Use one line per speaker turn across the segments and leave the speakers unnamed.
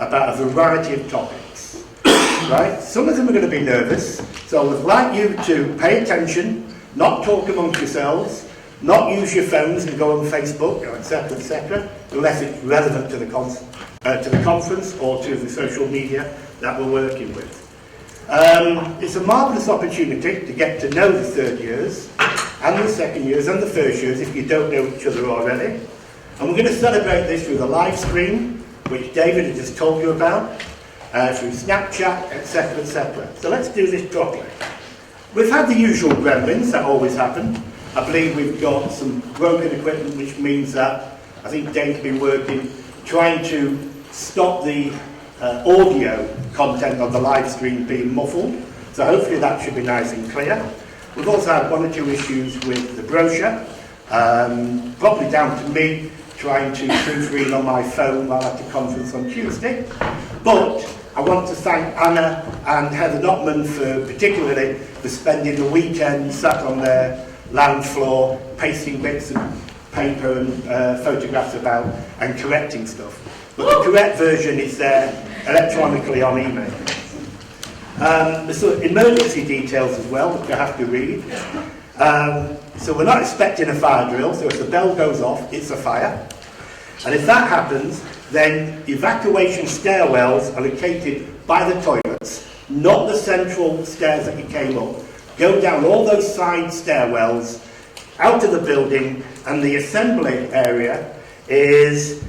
about a variety of topics. Right? Some of them are going to be nervous, so I would like you to pay attention, not talk amongst yourselves, not use your phones and go on Facebook, etc., unless it's relevant to the conference or to the social media that we're working with. It's a marvellous opportunity to get to know the third years and the second years and the first years if you don't know each other already. And we're going to celebrate this with a live stream, which David had just told you about, through Snapchat, etc., etc. So let's do this properly. We've had the usual gremlins that always happen. I believe we've got some broken equipment, which means that I think Dave's been working, trying to stop the audio content of the live stream being muffled. So hopefully that should be nice and clear. We've also had one or two issues with the brochure, probably down to me trying to proofread on my phone while at the conference on Tuesday. But I want to thank Anna and Heather Notman particularly for spending the weekend sat on their lounge floor pasting bits of paper and photographs about and correcting stuff. But the correct version is there electronically on email. There's sort of emergency details as well, which I have to read. So we're not expecting a fire drill, so if the bell goes off, it's a fire. And if that happens, then evacuation stairwells are located by the toilets, not the central stairs that you came up. Go down all those side stairwells, out of the building, and the assembly area is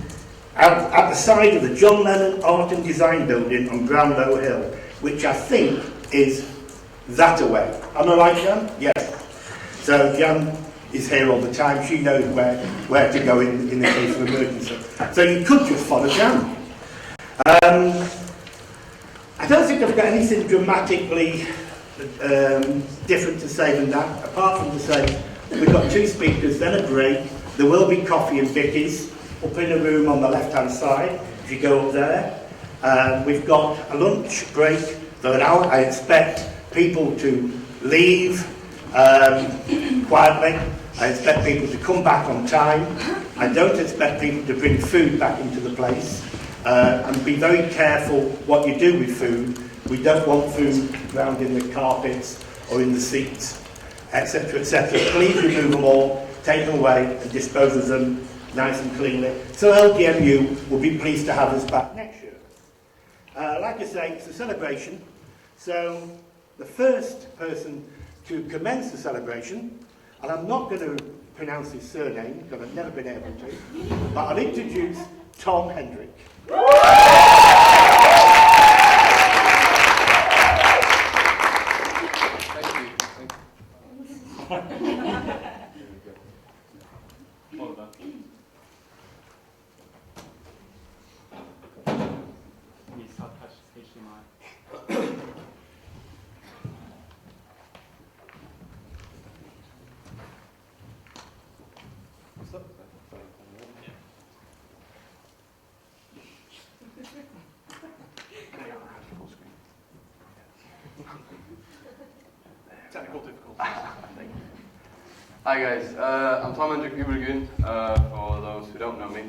out at the side of the John Lennon Art and Design Building on Brownlow Hill, which I think is that away. Am I right, Jan? Yes. So Jan is here all the time. She knows where to go in the case of emergency. So you could just follow Jan. I don't think I've got anything dramatically different to say than that, apart from to say we've got two speakers, then a break. There will be coffee and bickies up in a room on the left-hand side, if you go up there. We've got a lunch break for an hour. I expect people to leave quietly. I expect people to come back on time. I don't expect people to bring food back into the place. And be very careful what you do with food. We don't want food around in the carpets or in the seats, etc., etc. Please remove them all, take them away and dispose of them nice and cleanly. So LGMU will be pleased to have us back next year. Like I say, it's a celebration. So the first person to commence the celebration, and I'm not going to pronounce his surname because I've never been able to, but I'll introduce Tom Hendrick.
Hi guys, I'm Tom Hendrik Ubergun, for those who don't know me.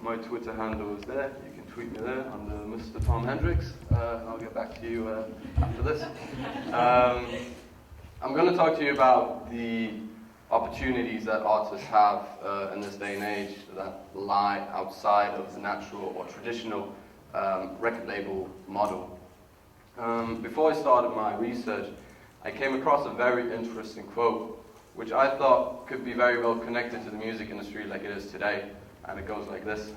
My Twitter handle is there, you can tweet me there under Mr. Tom Hendricks. I'll get back to you after this. I'm going to talk to you about the opportunities that artists have in this day and age that lie outside of the natural or traditional record label model. Before I started my research, I came across a very interesting quote which I thought could be very well connected to the music industry like it is today, and it goes like this.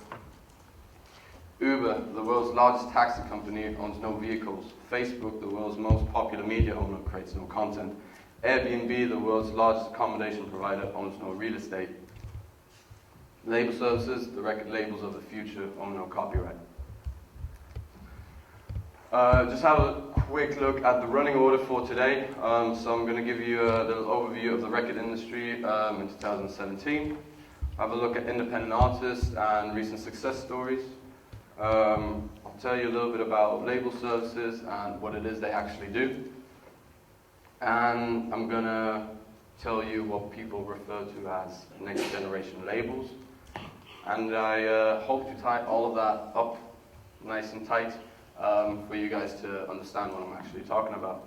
Uber, the world's largest taxi company, owns no vehicles. Facebook, the world's most popular media owner, creates no content. Airbnb, the world's largest accommodation provider, owns no real estate. Label services, the record labels of the future, own no copyright. Just have a quick look at the running order for today. So I'm going to give you a little overview of the record industry in 2017. Have a look at independent artists and recent success stories. I'll tell you a little bit about label services and what it is they actually do. And I'm going to tell you what people refer to as next generation labels. And I hope to tie all of that up nice and tight for you guys to understand what I'm actually talking about.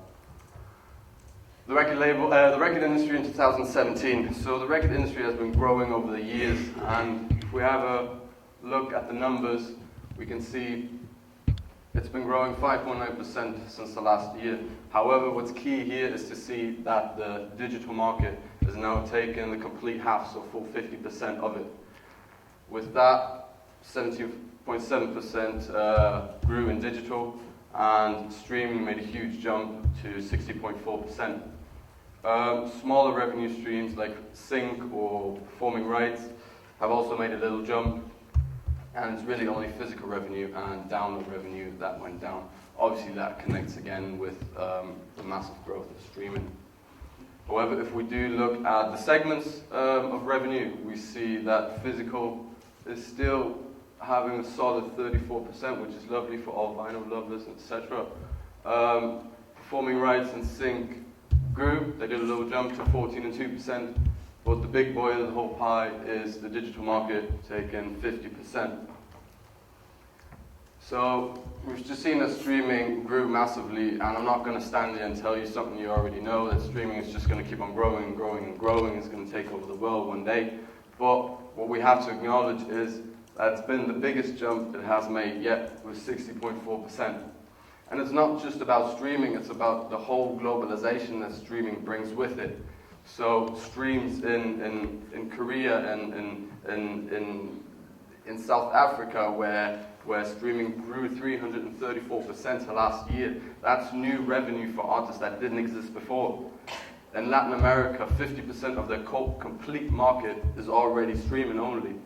The record industry in 2017. So the record industry has been growing over the years, and if we have a look at the numbers, we can see it's been growing 5.9% since the last year. However, what's key here is to see that the digital market has now taken the complete half, so full 50% of it. With that, 17.7% grew in digital, and streaming made a huge jump to 60.4%. Smaller revenue streams like sync or performing rights have also made a little jump, and it's really only physical revenue and download revenue that went down. Obviously that connects again with the massive growth of streaming. However, if we do look at the segments of revenue, we see that physical is still having a solid 34%, which is lovely for all vinyl lovers, etc. Performing rights and sync grew. They did a little jump to 14 and 2%, but the big boy of the whole pie is the digital market, taking 50%. So we've just seen that streaming grew massively, and I'm not going to stand here and tell you something you already know, that streaming is just going to keep on growing and growing and growing. It's going to take over the world one day. But what we have to acknowledge is that it's been the biggest jump it has made yet, with 60.4%. And it's not just about streaming, it's about the whole globalization that streaming brings with it. So streams in Korea and in South Africa, where streaming grew 334% last year, that's new revenue for artists that didn't exist before. In Latin America, 50% of their complete market is already streaming only.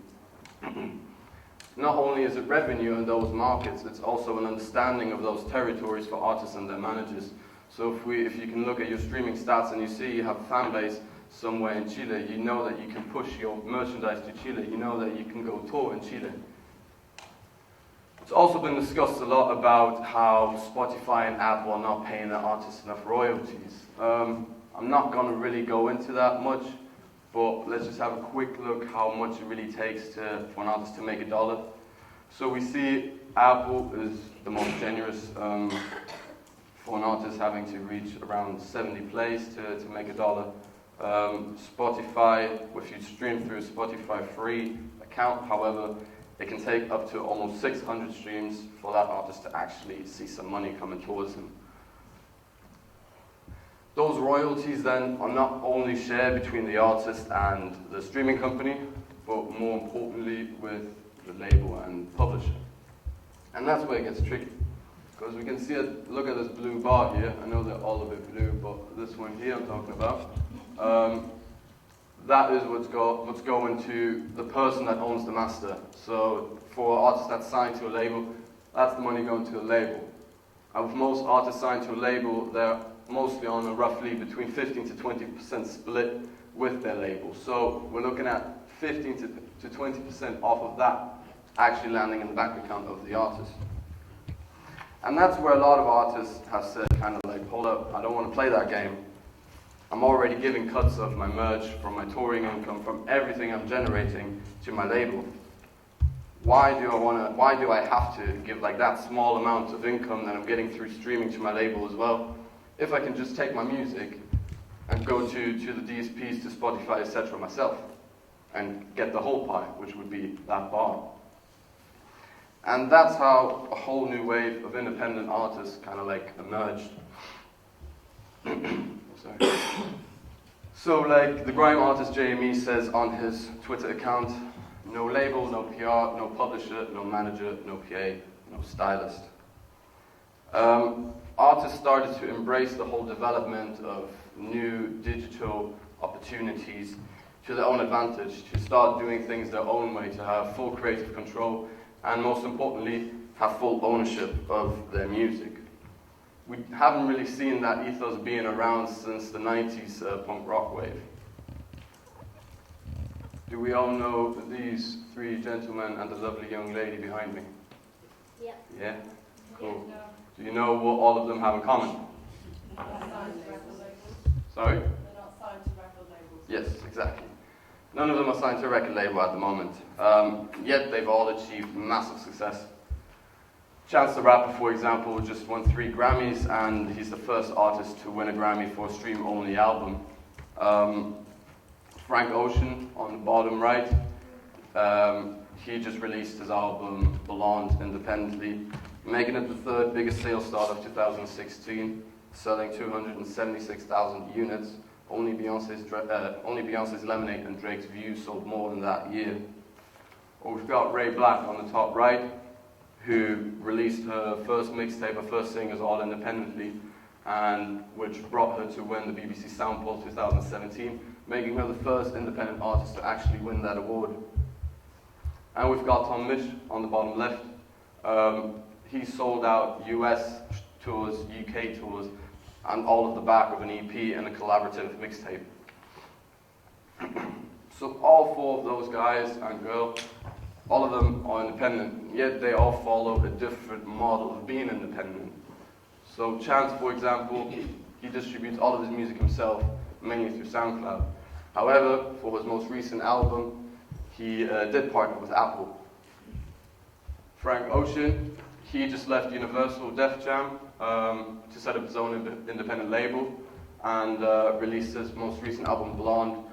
Not only is it revenue in those markets, it's also an understanding of those territories for artists and their managers. So if you can look at your streaming stats and you see you have a fan base somewhere in Chile, you know that you can push your merchandise to Chile, you know that you can go tour in Chile. It's also been discussed a lot about how Spotify and Apple are not paying their artists enough royalties. I'm not going to really go into that much, but let's just have a quick look how much it really takes for an artist to make $1. So we see Apple is the most generous for an artist, having to reach around 70 plays to make $1. Spotify, if you stream through a Spotify free account, however, it can take up to almost 600 streams for that artist to actually see some money coming towards him. Those royalties then are not only shared between the artist and the streaming company, but more importantly with the label and publisher. And that's where it gets tricky, because we can see it, look at this blue bar here. I know they're all a bit blue, but this one here I'm talking about, that is what's going to the person that owns the master. So for artists that's signed to a label, that's the money going to the label. And with most artists signed to a label, they're mostly on a roughly between 15 to 20% split with their label. So we're looking at 15 to 20% off of that actually landing in the bank account of the artist. And that's where a lot of artists have said, kind of like, hold up, I don't want to play that game. I'm already giving cuts of my merch, from my touring income, from everything I'm generating to my label. Why do I have to give like that small amount of income that I'm getting through streaming to my label as well? If I can just take my music and go to the DSPs, to Spotify, etc. myself, and get the whole pie, which would be that bar. And that's how a whole new wave of independent artists kind of like emerged. Sorry. So like the grime artist JME says on his Twitter account, no label, no PR, no publisher, no manager, no PA, no stylist. Artists started to embrace the whole development of new digital opportunities to their own advantage, to start doing things their own way, to have full creative control, and most importantly, have full ownership of their music. We haven't really seen that ethos being around since the 90s punk rock wave. Do we all know these three gentlemen and the lovely young lady behind me?
Yeah.
Yeah? Cool. Do you know what all of them have in common? Sorry?
They're not signed to record labels.
Yes, exactly. None of them are signed to a record label at the moment, yet they've all achieved massive success. Chance the Rapper, for example, just won 3 Grammys, and he's the first artist to win a Grammy for a stream-only album. Frank Ocean, on the bottom right, he just released his album Blonde independently, making it the 3rd biggest sales start of 2016, selling 276,000 units. Only Beyonce's Lemonade and Drake's View sold more than that year. Or we've got Ray Black on the top right, who released her first mixtape, her first singles all independently, and which brought her to win the BBC Soundpoll 2017, making her the first independent artist to actually win that award. And we've got Tom Misch on the bottom left. He sold out US tours, UK tours, and all of the back of an EP and a collaborative mixtape. So all 4 of those guys and girl, all of them are independent, yet they all follow a different model of being independent. So Chance, for example, he distributes all of his music himself, mainly through SoundCloud. However, for his most recent album, he did partner with Apple. Frank Ocean, he just left Universal Def Jam to set up his own independent label and released his most recent album, Blonde,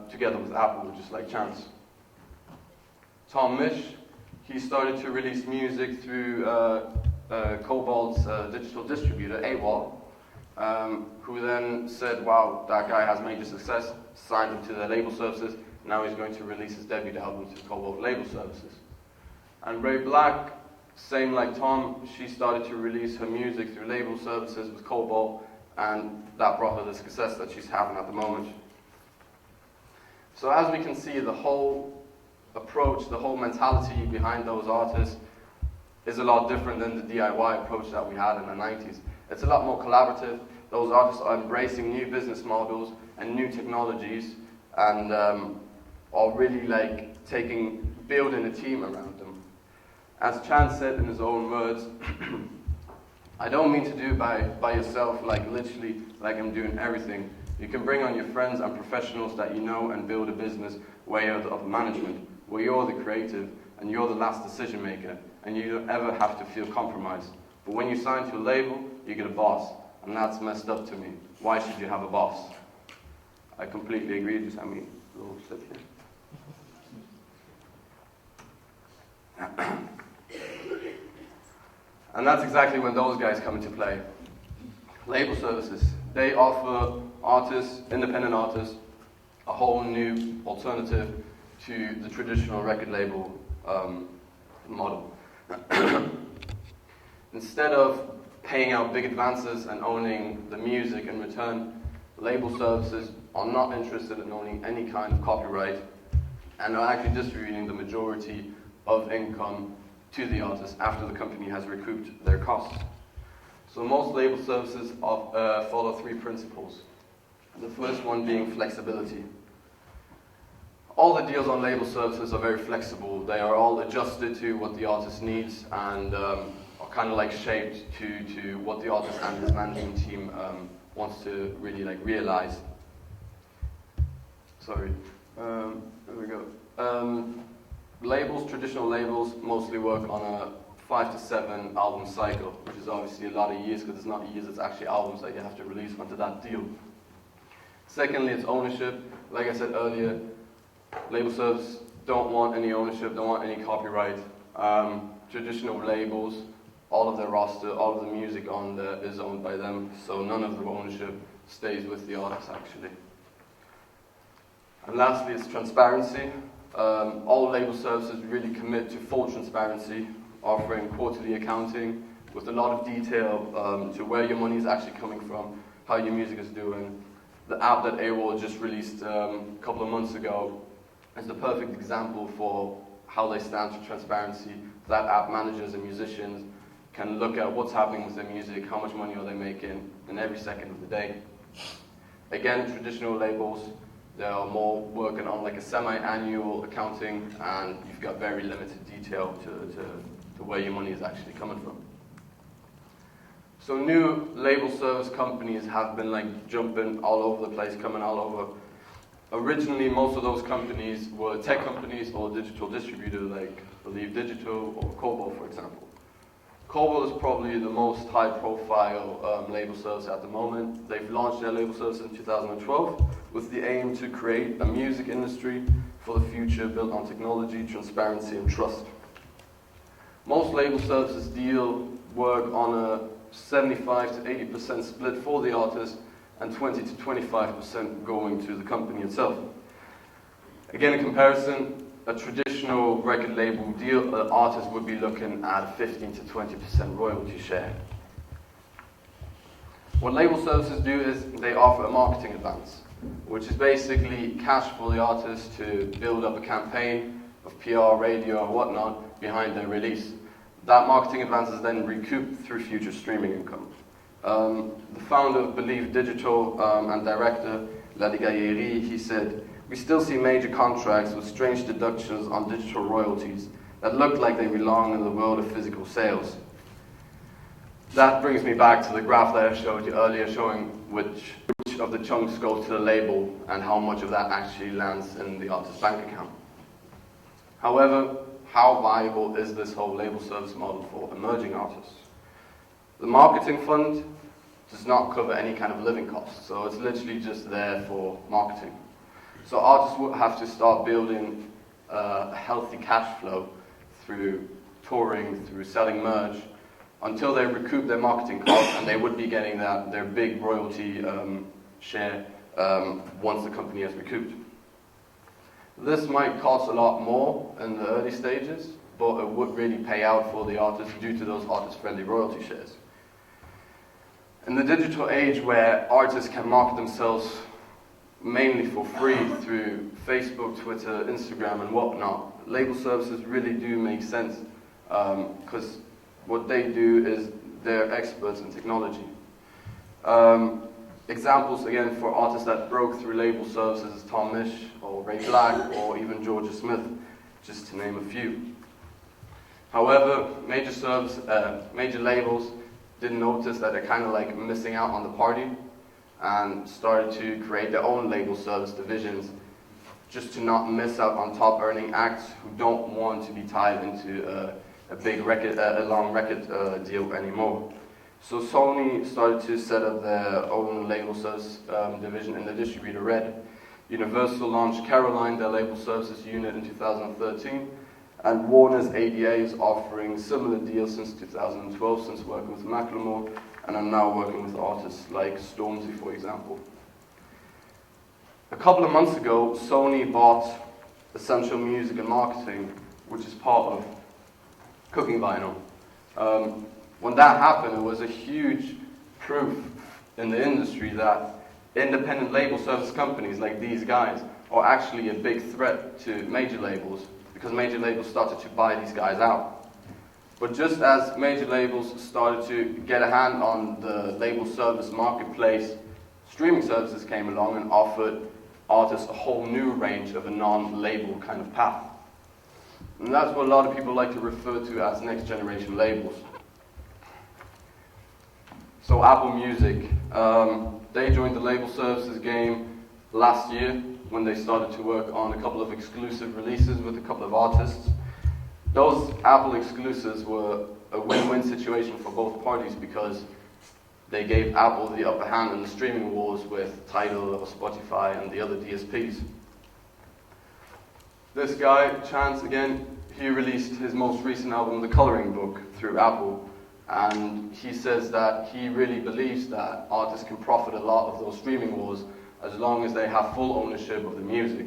together with Apple, just like Chance. Tom Misch, he started to release music through Cobalt's digital distributor, AWOL, who then said, wow, that guy has major success, signed him to their label services, now he's going to release his debut album through Cobalt label services. And Ray Black, same like Tom, she started to release her music through label services with Cobalt, and that brought her the success that she's having at the moment. So as we can see, the whole approach, the whole mentality behind those artists is a lot different than the DIY approach that we had in the 90s. It's a lot more collaborative. Those artists are embracing new business models and new technologies, and are really like building a team around them. As Chance said in his own words, I don't mean to do by yourself, like literally, like I'm doing everything. You can bring on your friends and professionals that you know and build a business where you're the upper management, where you're the creative and you're the last decision maker, and you don't ever have to feel compromised. But when you sign to a label, you get a boss, and that's messed up to me. Why should you have a boss? I completely agree. Just, a little slip here. And that's exactly when those guys come into play. Label services. They offer artists, independent artists, a whole new alternative to the traditional record label model. Instead of paying out big advances and owning the music in return, label services are not interested in owning any kind of copyright and are actually distributing the majority of income to the artist after the company has recouped their costs. So most label services follow 3 principles. The first one being flexibility. All the deals on label services are very flexible. They are all adjusted to what the artist needs and are kind of like shaped to what the artist and his management team wants to really like realize. Sorry, there we go. Labels, traditional labels, mostly work on a 5 to 7 album cycle, which is obviously a lot of years because it's not years, it's actually albums that you have to release onto that deal. Secondly, it's ownership. Like I said earlier, label services don't want any ownership, don't want any copyright. Traditional labels, all of their roster, all of the music on there is owned by them, so none of the ownership stays with the artist actually. And lastly, it's transparency. All label services really commit to full transparency, offering quarterly accounting with a lot of detail to where your money is actually coming from, how your music is doing. The app that AWOL just released a couple of months ago is the perfect example for how they stand for transparency. That app, managers and musicians can look at what's happening with their music, how much money are they making in every second of the day. Again, traditional labels, they are more working on like a semi-annual accounting, and you've got very limited detail to where your money is actually coming from. So new label service companies have been like jumping all over the place, coming all over. Originally, most of those companies were tech companies or digital distributors like Believe Digital or Cobalt, for example. Cobalt is probably the most high-profile label service at the moment. They've launched their label service in 2012 with the aim to create a music industry for the future built on technology, transparency, and trust. Most label services work on a 75 to 80% split for the artist and 20 to 25% going to the company itself. Again, in comparison, a traditional record label deal, an artist would be looking at a 15 to 20% royalty share. What label services do is they offer a marketing advance, which is basically cash for the artist to build up a campaign of PR, radio, and whatnot behind their release. That marketing advance is then recouped through future streaming income. The founder of Believe Digital and director, Ladi Gayeri, he said, "We still see major contracts with strange deductions on digital royalties that look like they belong in the world of physical sales." That brings me back to the graph that I showed you earlier, showing which of the chunks goes to the label and how much of that actually lands in the artist's bank account. However, how viable is this whole label service model for emerging artists? The marketing fund does not cover any kind of living costs, so it's literally just there for marketing. So artists will have to start building a healthy cash flow through touring, through selling merch, until they recoup their marketing costs, and they would be getting their big royalty share once the company has recouped. This might cost a lot more in the early stages, but it would really pay out for the artist due to those artist-friendly royalty shares. In the digital age where artists can market themselves mainly for free through Facebook, Twitter, Instagram, and whatnot, label services really do make sense because what they do is they're experts in technology. Examples, again, for artists that broke through label services is Tom Misch, or Ray Black, or even Georgia Smith, just to name a few. However, major labels didn't notice that they're kind of like missing out on the party and started to create their own label service divisions just to not miss out on top earning acts who don't want to be tied into a long record deal anymore. So Sony started to set up their own label service division in the distributor Red. Universal launched Caroline, their label services unit, in 2013, and Warner's ADA is offering similar deals since 2012, since working with Macklemore, and I'm now working with artists like Stormzy, for example. A couple of months ago, Sony bought Essential Music and Marketing, which is part of Cooking Vinyl. When that happened, it was a huge proof in the industry that independent label service companies like these guys are actually a big threat to major labels, because major labels started to buy these guys out. But just as major labels started to get a hand on the label service marketplace, streaming services came along and offered artists a whole new range of a non-label kind of path. And that's what a lot of people like to refer to as next generation labels. So Apple Music, they joined the label services game last year when they started to work on a couple of exclusive releases with a couple of artists. Those Apple exclusives were a win-win situation for both parties because they gave Apple the upper hand in the streaming wars with Tidal or Spotify and the other DSPs. This guy, Chance, again, he released his most recent album, The Coloring Book, through Apple. And he says that he really believes that artists can profit a lot of those streaming wars as long as they have full ownership of the music.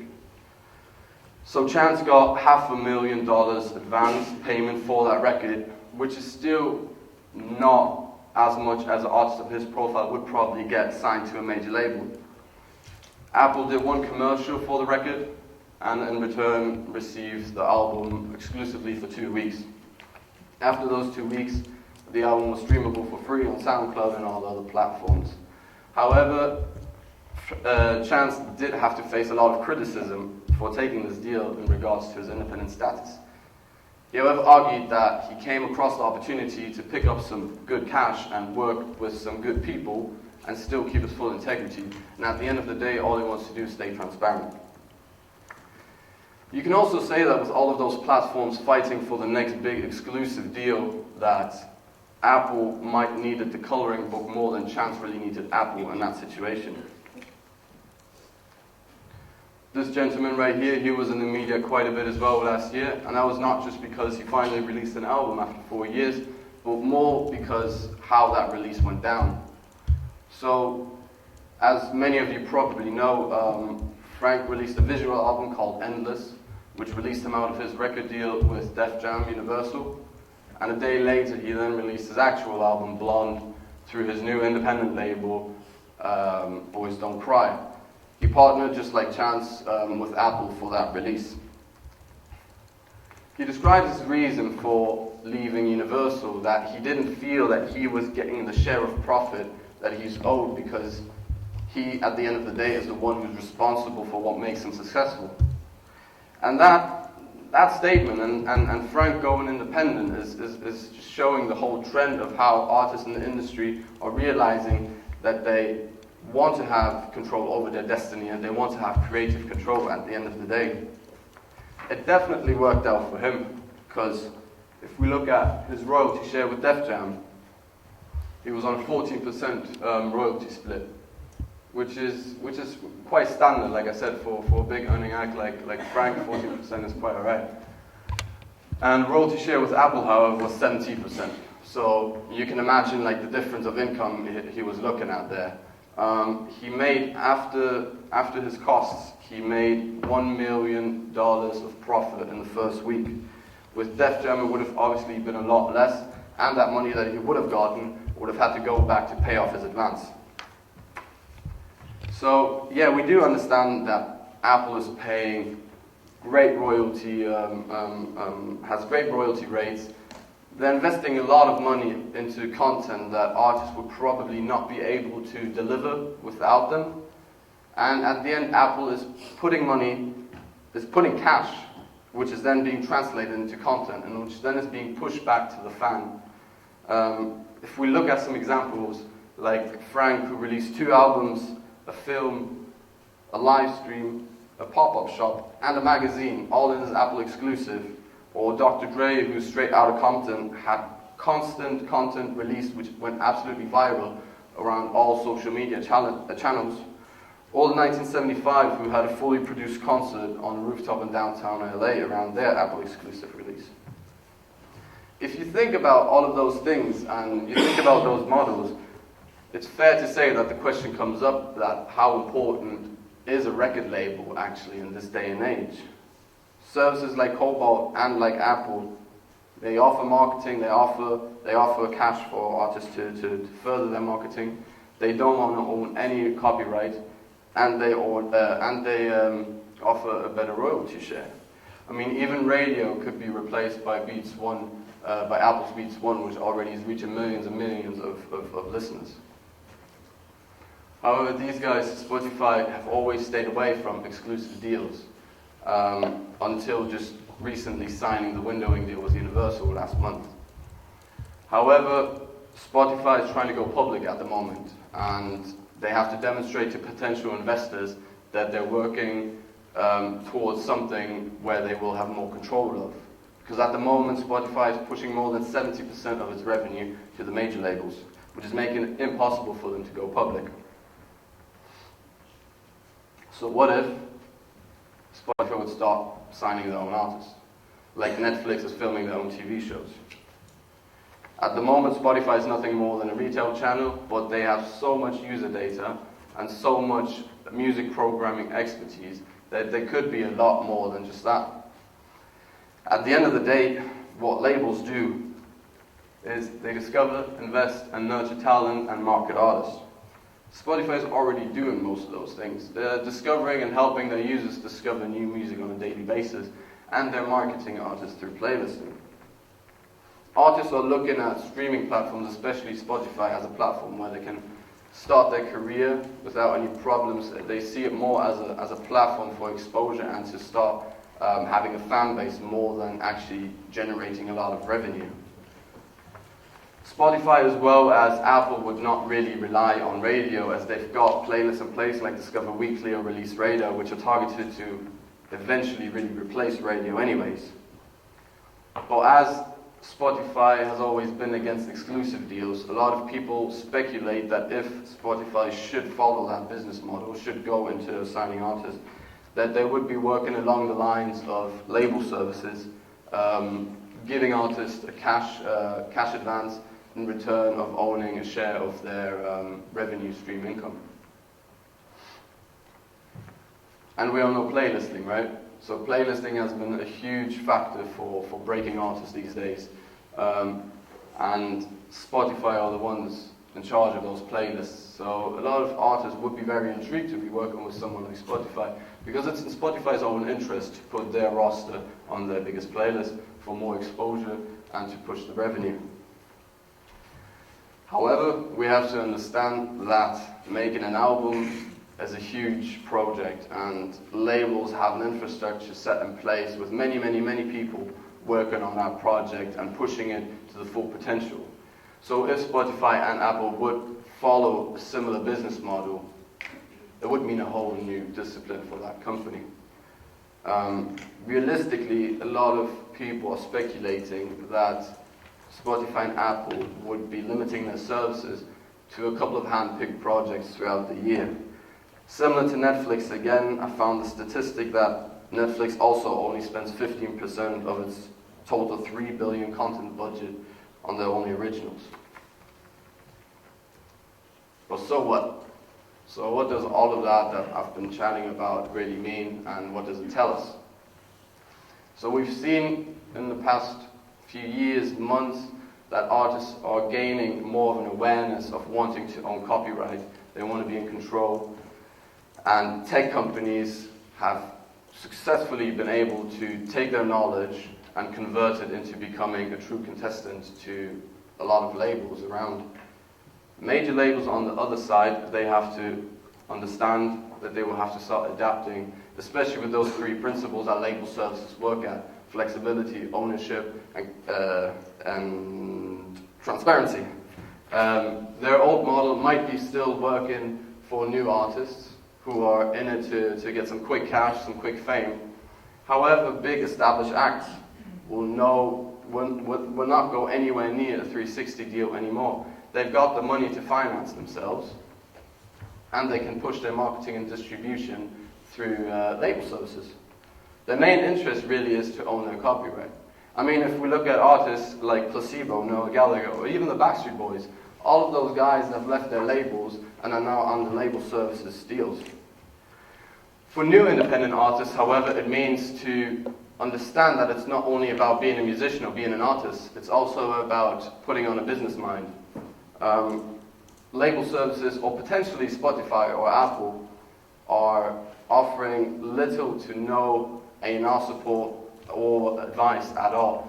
So Chance got $500,000 advance payment for that record, which is still not as much as an artist of his profile would probably get signed to a major label. Apple did one commercial for the record, and in return received the album exclusively for 2 weeks. After those 2 weeks, the album was streamable for free on SoundCloud and all other platforms. However, Chance did have to face a lot of criticism for taking this deal in regards to his independent status. He, however, argued that he came across the opportunity to pick up some good cash and work with some good people and still keep his full integrity. And at the end of the day, all he wants to do is stay transparent. You can also say that with all of those platforms fighting for the next big exclusive deal, that Apple might needed the coloring book more than Chance really needed Apple in that situation. This gentleman right here, he was in the media quite a bit as well last year, and that was not just because he finally released an album after 4 years, but more because how that release went down. So, as many of you probably know, Frank released a visual album called Endless, which released him out of his record deal with Def Jam Universal. And a day later, he then released his actual album, Blonde, through his new independent label, Boys Don't Cry. He partnered, just like Chance, with Apple for that release. He describes his reason for leaving Universal that he didn't feel that he was getting the share of profit that he's owed because he, at the end of the day, is the one who's responsible for what makes him successful. And that statement and Frank going independent is just showing the whole trend of how artists in the industry are realizing that they want to have control over their destiny and they want to have creative control at the end of the day. It definitely worked out for him, because if we look at his royalty share with Def Jam, he was on a 14% royalty split, which is quite standard, like I said, for a big earning act like Frank. 14% is quite alright. And royalty share with Apple, however, was 17%. So you can imagine like the difference of income he was looking at there. He made, after his costs, he made $1 million of profit in the first week. With Def Jam, it would have obviously been a lot less, and that money that he would have gotten would have had to go back to pay off his advance. So, yeah, we do understand that Apple is paying great royalty, has great royalty rates. They're investing a lot of money into content that artists would probably not be able to deliver without them. And at the end, Apple is putting cash, which is then being translated into content, and which then is being pushed back to the fan. If we look at some examples, like Frank, who released 2 albums, a film, a live stream, a pop-up shop, and a magazine, all in his Apple exclusive, or Dr. Dre, who's straight out of Compton, had constant content released which went absolutely viral around all social media channels. Or the 1975, who had a fully produced concert on a rooftop in downtown LA around their Apple exclusive release. If you think about all of those things and you think about those models, it's fair to say that the question comes up that how important is a record label actually in this day and age? Services like Cobalt and like Apple, they offer marketing, they offer cash for artists to further their marketing. They don't want to own any copyright, and they offer a better royalty share. I mean, even radio could be replaced by Beats One, by Apple's Beats One, which already is reaching millions and millions of listeners. However, these guys, Spotify, have always stayed away from exclusive deals until just recently signing the windowing deal with Universal last month. However, Spotify is trying to go public at the moment, and they have to demonstrate to potential investors that they're working towards something where they will have more control of. Because at the moment, Spotify is pushing more than 70% of its revenue to the major labels, which is making it impossible for them to go public. So what if Spotify would start signing their own artists, like Netflix is filming their own TV shows? At the moment, Spotify is nothing more than a retail channel, but they have so much user data and so much music programming expertise that they could be a lot more than just that. At the end of the day, what labels do is they discover, invest, and nurture talent and market artists. Spotify is already doing most of those things. They're discovering and helping their users discover new music on a daily basis, and they're marketing artists through playlisting. Artists are looking at streaming platforms, especially Spotify, as a platform where they can start their career without any problems. They see it more as a platform for exposure and to start having a fan base more than actually generating a lot of revenue. Spotify, as well as Apple, would not really rely on radio, as they've got playlists in place like Discover Weekly or Release Radar, which are targeted to eventually really replace radio anyways. But as Spotify has always been against exclusive deals. A lot of people speculate that if Spotify should follow that business model, should go into signing artists, that they would be working along the lines of label services, giving artists a cash advance in return of owning a share of their revenue stream income. And we all know playlisting, right? So playlisting has been a huge factor for breaking artists these days. And Spotify are the ones in charge of those playlists. So a lot of artists would be very intrigued to be working with someone like Spotify, because it's in Spotify's own interest to put their roster on their biggest playlist for more exposure and to push the revenue. However, we have to understand that making an album is a huge project, and labels have an infrastructure set in place with many people working on that project and pushing it to the full potential. So if Spotify and Apple would follow a similar business model, it would mean a whole new discipline for that company. Realistically, a lot of people are speculating that Spotify and Apple would be limiting their services to a couple of hand-picked projects throughout the year. Similar to Netflix, again, I found the statistic that Netflix also only spends 15% of its total $3 billion content budget on their only originals. But so what? So what does all of that I've been chatting about really mean, and what does it tell us? So we've seen in the past few years, months, that artists are gaining more of an awareness of wanting to own copyright. They want to be in control. And tech companies have successfully been able to take their knowledge and convert it into becoming a true contestant to a lot of labels around. Major labels on the other side, they have to understand that they will have to start adapting, especially with those three principles that label services work at: flexibility, ownership, and transparency. Their old model might be still working for new artists who are in it to get some quick cash, some quick fame. However, big established acts will not go anywhere near a 360 deal anymore. They've got the money to finance themselves, and they can push their marketing and distribution through label services. Their main interest really is to own their copyright. I mean, if we look at artists like Placebo, Noah Gallagher, or even the Backstreet Boys, all of those guys have left their labels and are now under label services deals. For new independent artists, however, it means to understand that it's not only about being a musician or being an artist, it's also about putting on a business mind. Label services, or potentially Spotify or Apple, are offering little to no A&R support or advice at all.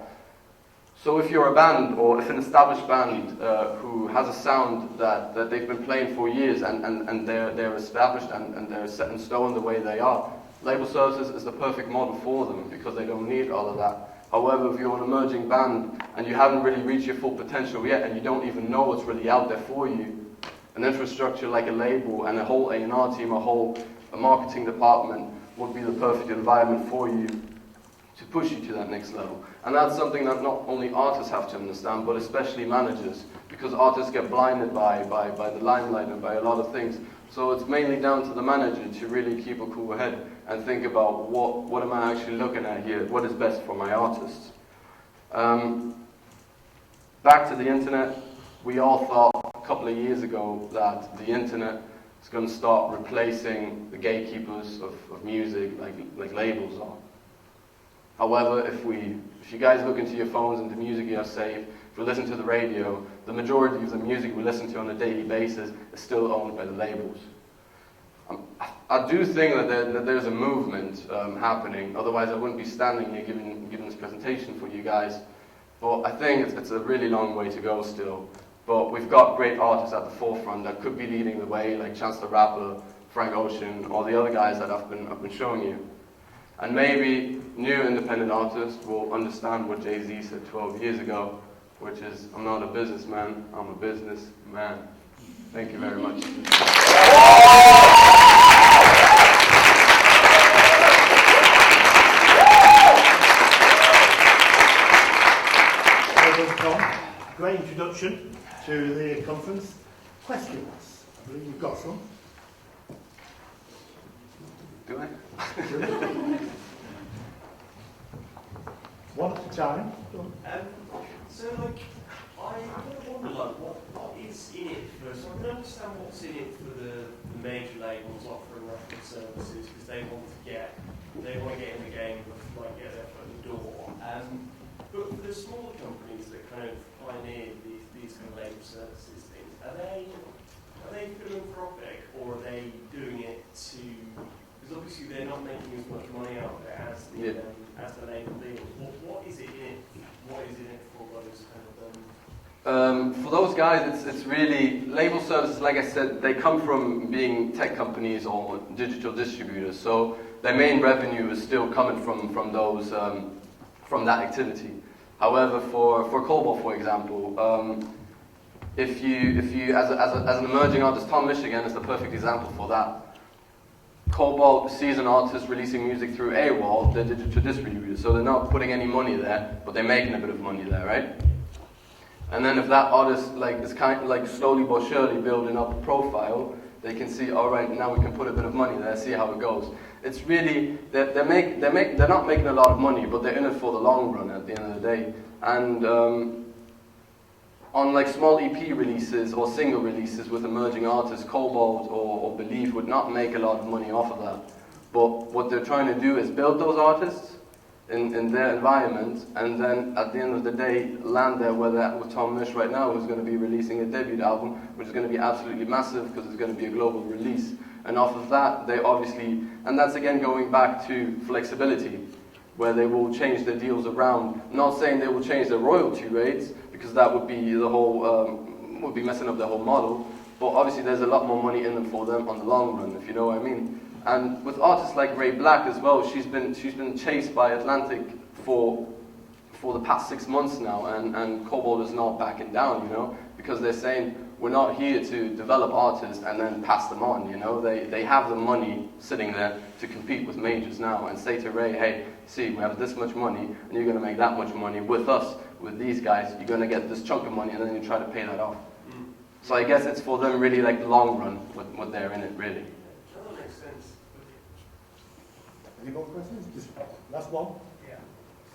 So if you're a band, or if an established band who has a sound that they've been playing for years and they're established and they're set in stone the way they are, label services is the perfect model for them because they don't need all of that. However, if you're an emerging band and you haven't really reached your full potential yet and you don't even know what's really out there for you, an infrastructure like a label and a whole A&R team, a marketing department would be the perfect environment for you to push you to that next level. And that's something that not only artists have to understand, but especially managers, because artists get blinded by the limelight and by a lot of things. So it's mainly down to the manager to really keep a cool head and think about what am I actually looking at here, what is best for my artists. Back to the internet, we all thought a couple of years ago that the internet is going to start replacing the gatekeepers of music like labels are. However, if you guys look into your phones and the music you have saved, if we listen to the radio, the majority of the music we listen to on a daily basis is still owned by the labels. I do think that there's a movement happening, otherwise I wouldn't be standing here giving this presentation for you guys. But I think it's a really long way to go still. But we've got great artists at the forefront that could be leading the way, like Chance the Rapper, Frank Ocean, or the other guys that I've been showing you. And maybe new independent artists will understand what Jay-Z said 12 years ago, which is, I'm not a businessman, I'm a businessman. Thank you very much.
great introduction to the conference. Questions? I believe you've got some.
Do I?
One at a time.
So, like, I kind of wonder, like, what is in it for? So I can understand what's in it for the major labels offering record services because they want to get in the game, like get their foot in the door. But for the smaller companies that kind of pioneer these kind of label services things, are they philanthropic or are they doing it to? Because obviously they're not making as much money out there as the label deals. What is it in it? What is in it for those kind of?
For those guys, it's really label services. Like I said, they come from being tech companies or digital distributors. So their main revenue is still coming from those from that activity. However, for Cobalt, for example, if you as an emerging artist, Tom Michigan is the perfect example for that. Cobalt sees an artist releasing music through AWOL, they're digital distributors, so they're not putting any money there, but they're making a bit of money there, right? And then if that artist is kind of like slowly but surely building up a profile, they can see, all right, now we can put a bit of money there, see how it goes. It's really they're not making a lot of money, but they're in it for the long run at the end of the day. And on like small EP releases or single releases with emerging artists, Cobalt or Believe would not make a lot of money off of that. But what they're trying to do is build those artists in their environment, and then at the end of the day land there where they're at with Tom Misch right now, who's going to be releasing a debut album, which is going to be absolutely massive because it's going to be a global release. And off of that, they obviously, and that's again going back to flexibility, where they will change their deals around. Not saying they will change their royalty rates, because that would be the whole would be messing up the whole model. But obviously, there's a lot more money in them for them on the long run, if you know what I mean. And with artists like Ray Black as well, she's been chased by Atlantic for the past 6 months now, and Cobalt is not backing down, you know, because they're saying we're not here to develop artists and then pass them on, you know. They have the money sitting there to compete with majors now and say to Ray, hey, see, we have this much money and you're going to make that much money with us, with these guys, you're going to get this chunk of money and then you try to pay that off. So I guess it's for them really like the long run, what they're in it really.
That makes sense.
Any more questions? Just last one.
Yeah.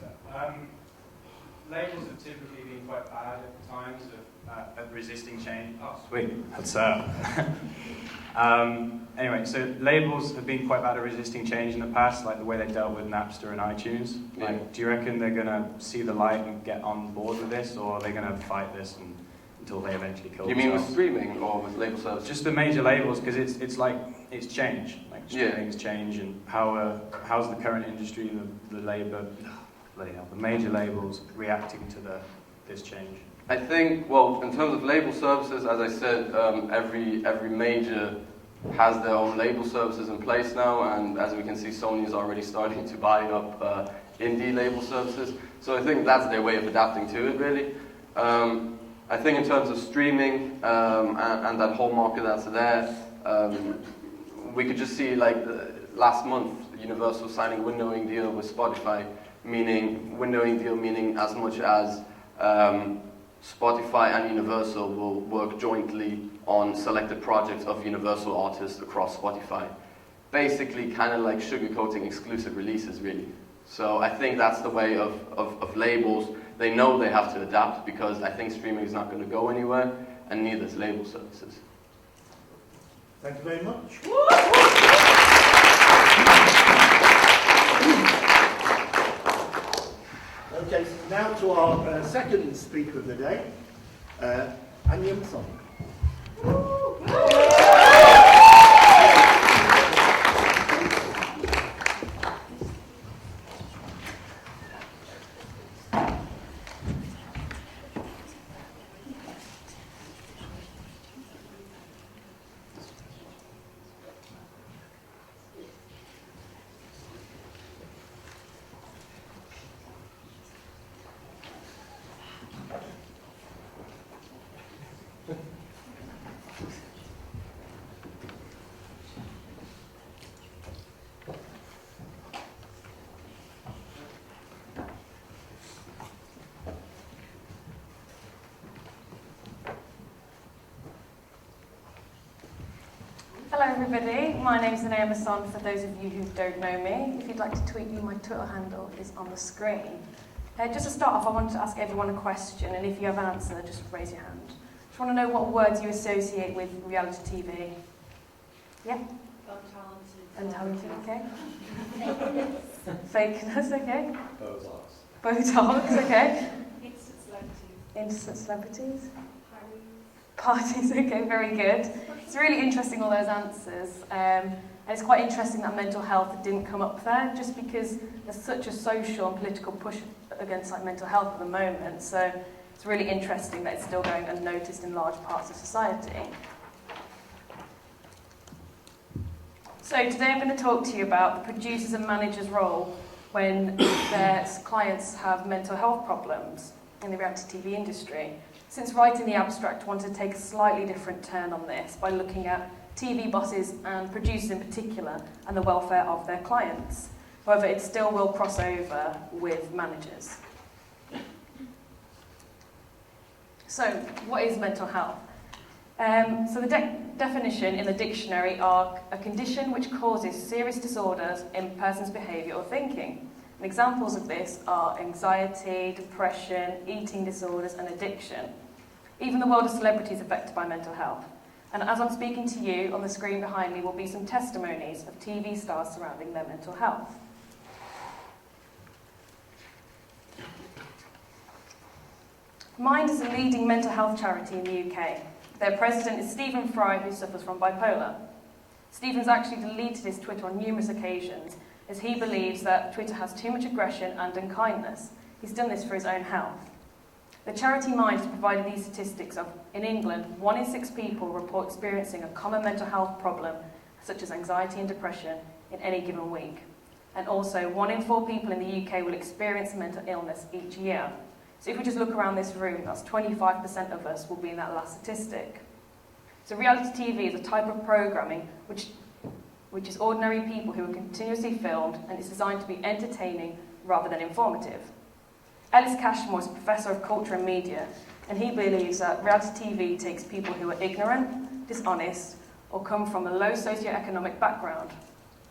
So, labels have typically been quite bad at times at resisting change. Oh, sweet. That's anyway, so labels have been quite bad at resisting change in the past, like the way they dealt with Napster and iTunes. Like, do you reckon they're going to see the light and get on board with this, or are they going to fight this until they eventually kill themselves?
You mean with streaming or with label services?
Just the major labels, because it's change. Like streaming's change, and how's the current industry, the major labels reacting to this change?
I think, well, in terms of label services, as I said, every major has their own label services in place now, and as we can see, Sony is already starting to buy up indie label services. So I think that's their way of adapting to it, really. I think in terms of streaming and that whole market that's there, we could just see, like, last month, Universal signing windowing deal with Spotify, meaning as much as Spotify and Universal will work jointly on selected projects of Universal artists across Spotify. Basically, kind of like sugarcoating exclusive releases, really. So I think that's the way of labels. They know they have to adapt because I think streaming is not going to go anywhere, and neither is label services.
Thank you very much. Okay, so now to our second speaker of the day, Anyam Song.
everybody. My name's Anaya Masson, for those of you who don't know me. If you'd like to tweet me, my Twitter handle is on the screen. Just to start off, I wanted to ask everyone a question, and if you have an answer, just raise your hand. Just want to know what words you associate with reality TV. Yeah? Untalented, okay. Fakeness, okay. Botox, okay. Instant celebrities. Parties, okay, very good. It's really interesting, all those answers. And it's quite interesting that mental health didn't come up there, just because there's such a social and political push against like mental health at the moment. So it's really interesting that it's still going unnoticed in large parts of society. So today I'm going to talk to you about the producers and managers' role when their clients have mental health problems in the reality TV industry. Since writing the abstract, I wanted to take a slightly different turn on this by looking at TV bosses and producers in particular and the welfare of their clients. However, it still will cross over with managers. So, what is mental health? So the definition in the dictionary are a condition which causes serious disorders in a person's behaviour or thinking. And examples of this are anxiety, depression, eating disorders and addiction. Even the world of celebrities is affected by mental health. And as I'm speaking to you, on the screen behind me will be some testimonies of TV stars surrounding their mental health. Mind is a leading mental health charity in the UK. Their president is Stephen Fry, who suffers from bipolar. Stephen's actually deleted his Twitter on numerous occasions, as he believes that Twitter has too much aggression and unkindness. He's done this for his own health. The charity Mind has provided these statistics of, in England, 1 in 6 people report experiencing a common mental health problem, such as anxiety and depression, in any given week. And also, 1 in 4 people in the UK will experience mental illness each year. So if we just look around this room, that's 25% of us will be in that last statistic. So reality TV is a type of programming which is ordinary people who are continuously filmed, and it's designed to be entertaining rather than informative. Ellis Cashmore is a professor of culture and media, and he believes that reality TV takes people who are ignorant, dishonest, or come from a low socioeconomic background,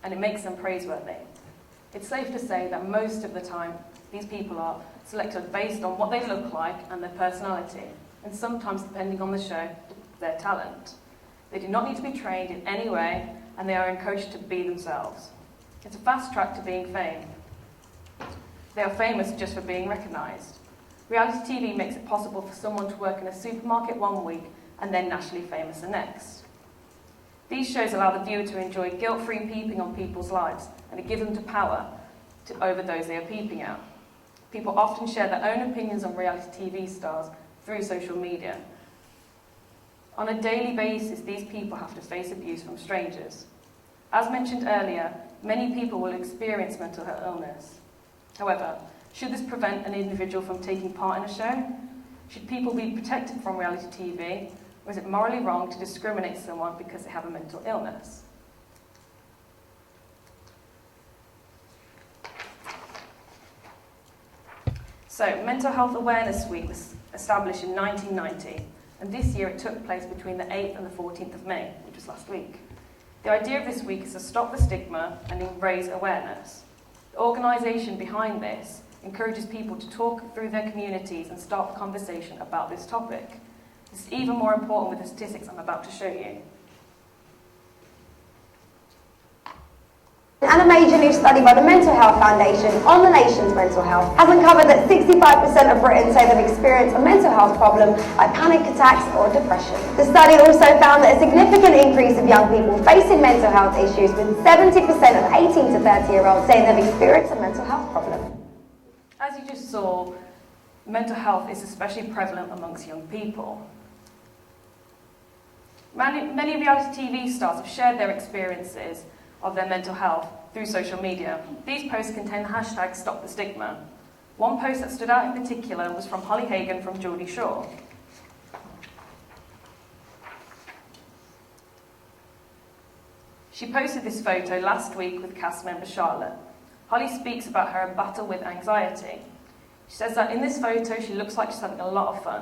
and it makes them praiseworthy. It's safe to say that most of the time, these people are selected based on what they look like and their personality, and sometimes, depending on the show, their talent. They do not need to be trained in any way, and they are encouraged to be themselves. It's a fast track to being famed. They are famous just for being recognised. Reality TV makes it possible for someone to work in a supermarket one week and then nationally famous the next. These shows allow the viewer to enjoy guilt-free peeping on people's lives, and it gives them the power over those they are peeping at. People often share their own opinions on reality TV stars through social media. On a daily basis, these people have to face abuse from strangers. As mentioned earlier, many people will experience mental illness. However, should this prevent an individual from taking part in a show? Should people be protected from reality TV? Or is it morally wrong to discriminate someone because they have a mental illness? So, Mental Health Awareness Week was established in 1990, and this year it took place between the 8th and the 14th of May, which was last week. The idea of this week is to stop the stigma and raise awareness. The organisation behind this encourages people to talk through their communities and start the conversation about this topic. This is even more important with the statistics I'm about to show you.
And a major new study by the Mental Health Foundation on the nation's mental health has uncovered that 65% of Britons say they've experienced a mental health problem like panic attacks or depression. The study also found that a significant increase of young people facing mental health issues, with 70% of 18 to 30-year-olds saying they've experienced a mental health problem.
As you just saw, mental health is especially prevalent amongst young people. Many reality TV stars have shared their experiences of their mental health through social media. These posts contain the hashtag #StopTheStigma. One post that stood out in particular was from Holly Hagan from Geordie Shore. She posted this photo last week with cast member Charlotte. Holly speaks about her battle with anxiety. She says that in this photo she looks like she's having a lot of fun,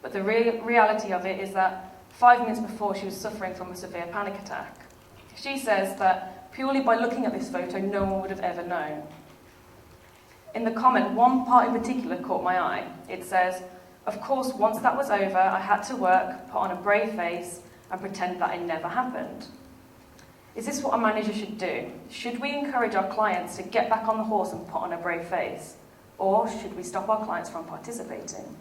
but the reality of it is that 5 minutes before she was suffering from a severe panic attack. She says that purely by looking at this photo, no one would have ever known. In the comment, one part in particular caught my eye. It says, "Of course, once that was over, I had to work, put on a brave face, and pretend that it never happened." Is this what a manager should do? Should we encourage our clients to get back on the horse and put on a brave face? Or should we stop our clients from participating?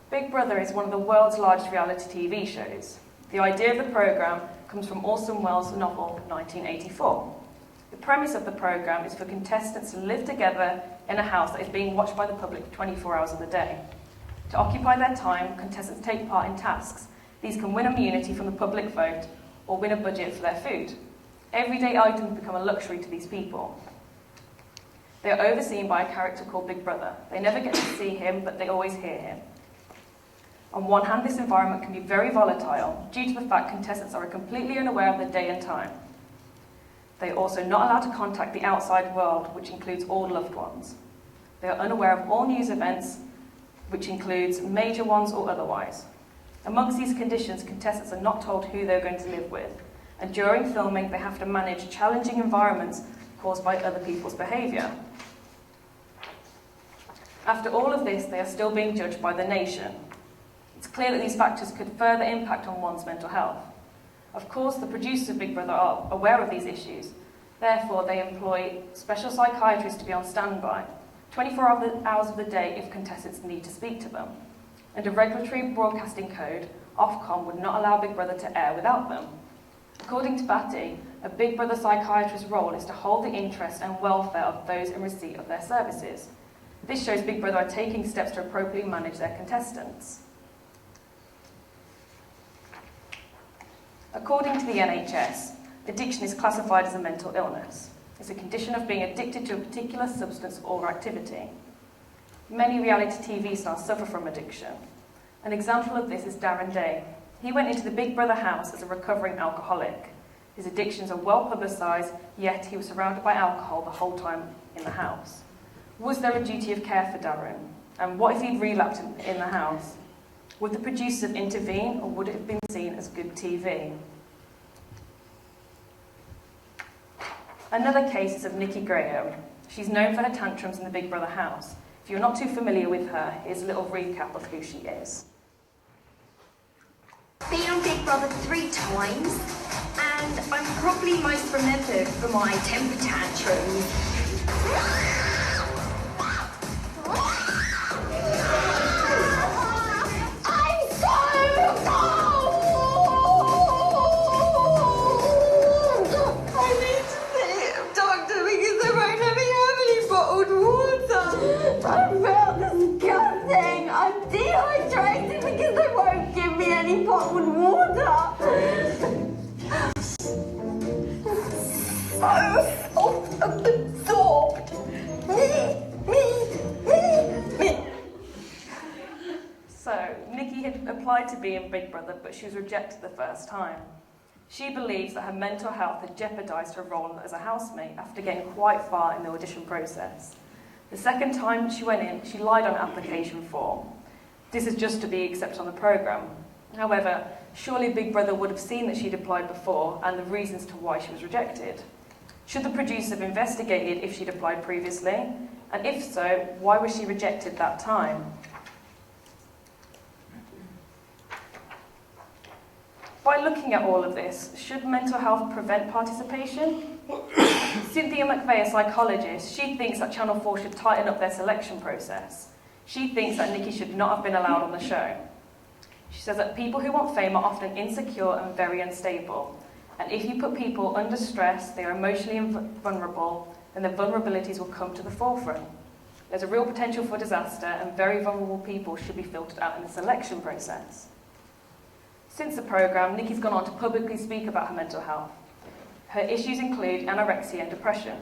Big Brother is one of the world's largest reality TV shows. The idea of the programme comes from Orson Welles' novel 1984. The premise of the programme is for contestants to live together in a house that is being watched by the public 24 hours of the day. To occupy their time, contestants take part in tasks. These can win immunity from the public vote or win a budget for their food. Everyday items become a luxury to these people. They are overseen by a character called Big Brother. They never get to see him, but they always hear him. On one hand, this environment can be very volatile due to the fact contestants are completely unaware of the day and time. They are also not allowed to contact the outside world, which includes all loved ones. They are unaware of all news events, which includes major ones or otherwise. Amongst these conditions, contestants are not told who they're going to live with, and during filming, they have to manage challenging environments caused by other people's behaviour. After all of this, they are still being judged by the nation. It's clear that these factors could further impact on one's mental health. Of course, the producers of Big Brother are aware of these issues. Therefore, they employ special psychiatrists to be on standby 24 hours of the day if contestants need to speak to them. Under regulatory broadcasting code, Ofcom would not allow Big Brother to air without them. According to Batty, a Big Brother psychiatrist's role is to hold the interest and welfare of those in receipt of their services. This shows Big Brother are taking steps to appropriately manage their contestants. According to the NHS, addiction is classified as a mental illness. It's a condition of being addicted to a particular substance or activity. Many reality TV stars suffer from addiction. An example of this is Darren Day. He went into the Big Brother house as a recovering alcoholic. His addictions are well publicised, yet he was surrounded by alcohol the whole time in the house. Was there a duty of care for Darren? And what if he'd relapsed in the house? Would the producers intervene, or would it have been seen as good TV? Another case is of Nikki Graham. She's known for her tantrums in the Big Brother house. If you're not too familiar with her, here's a little recap of who she is.
Been on Big Brother 3 times, and I'm probably most remembered for my temper tantrums.
I felt disgusting. I'm dehydrated because they won't give me any bottled water. So self-absorbed. Me.
So, Nikki had applied to be in Big Brother, but she was rejected the first time. She believes that her mental health had jeopardised her role as a housemate after getting quite far in the audition process. The second time she went in, she lied on an application form. This is just to be accepted on the programme. However, surely Big Brother would have seen that she'd applied before and the reasons to why she was rejected. Should the producers have investigated if she'd applied previously? And if so, why was she rejected that time? By looking at all of this, should mental health prevent participation? Cynthia McVeigh, a psychologist, she thinks that Channel 4 should tighten up their selection process. She thinks that Nikki should not have been allowed on the show. She says that people who want fame are often insecure and very unstable. And if you put people under stress, they are emotionally vulnerable, then their vulnerabilities will come to the forefront. There's a real potential for disaster, and very vulnerable people should be filtered out in the selection process. Since the programme, Nikki's gone on to publicly speak about her mental health. Her issues include anorexia and depression.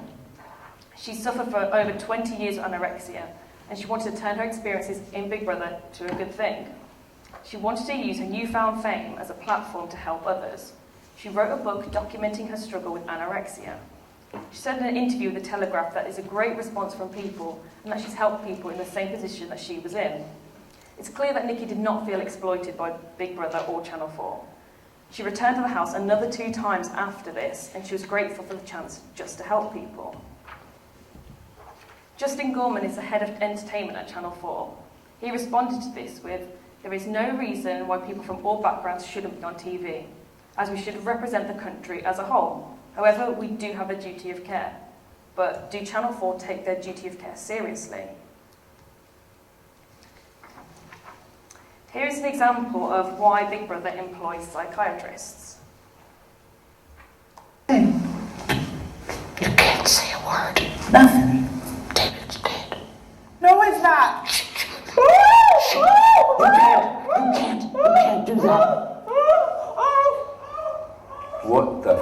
She suffered for over 20 years of anorexia, and she wanted to turn her experiences in Big Brother to a good thing. She wanted to use her newfound fame as a platform to help others. She wrote a book documenting her struggle with anorexia. She said in an interview with The Telegraph that it's a great response from people and that she's helped people in the same position that she was in. It's clear that Nikki did not feel exploited by Big Brother or Channel 4. She returned to the house another 2 times after this, and she was grateful for the chance just to help people. Justin Gorman is the head of entertainment at Channel 4. He responded to this with, "There is no reason why people from all backgrounds shouldn't be on TV, as we should represent the country as a whole. However, we do have a duty of care. But do Channel 4 take their duty of care seriously?" Here is an example of why Big Brother employs psychiatrists.
You can't say a word. Nothing. David's dead. No, he's not. You can't do that.
What the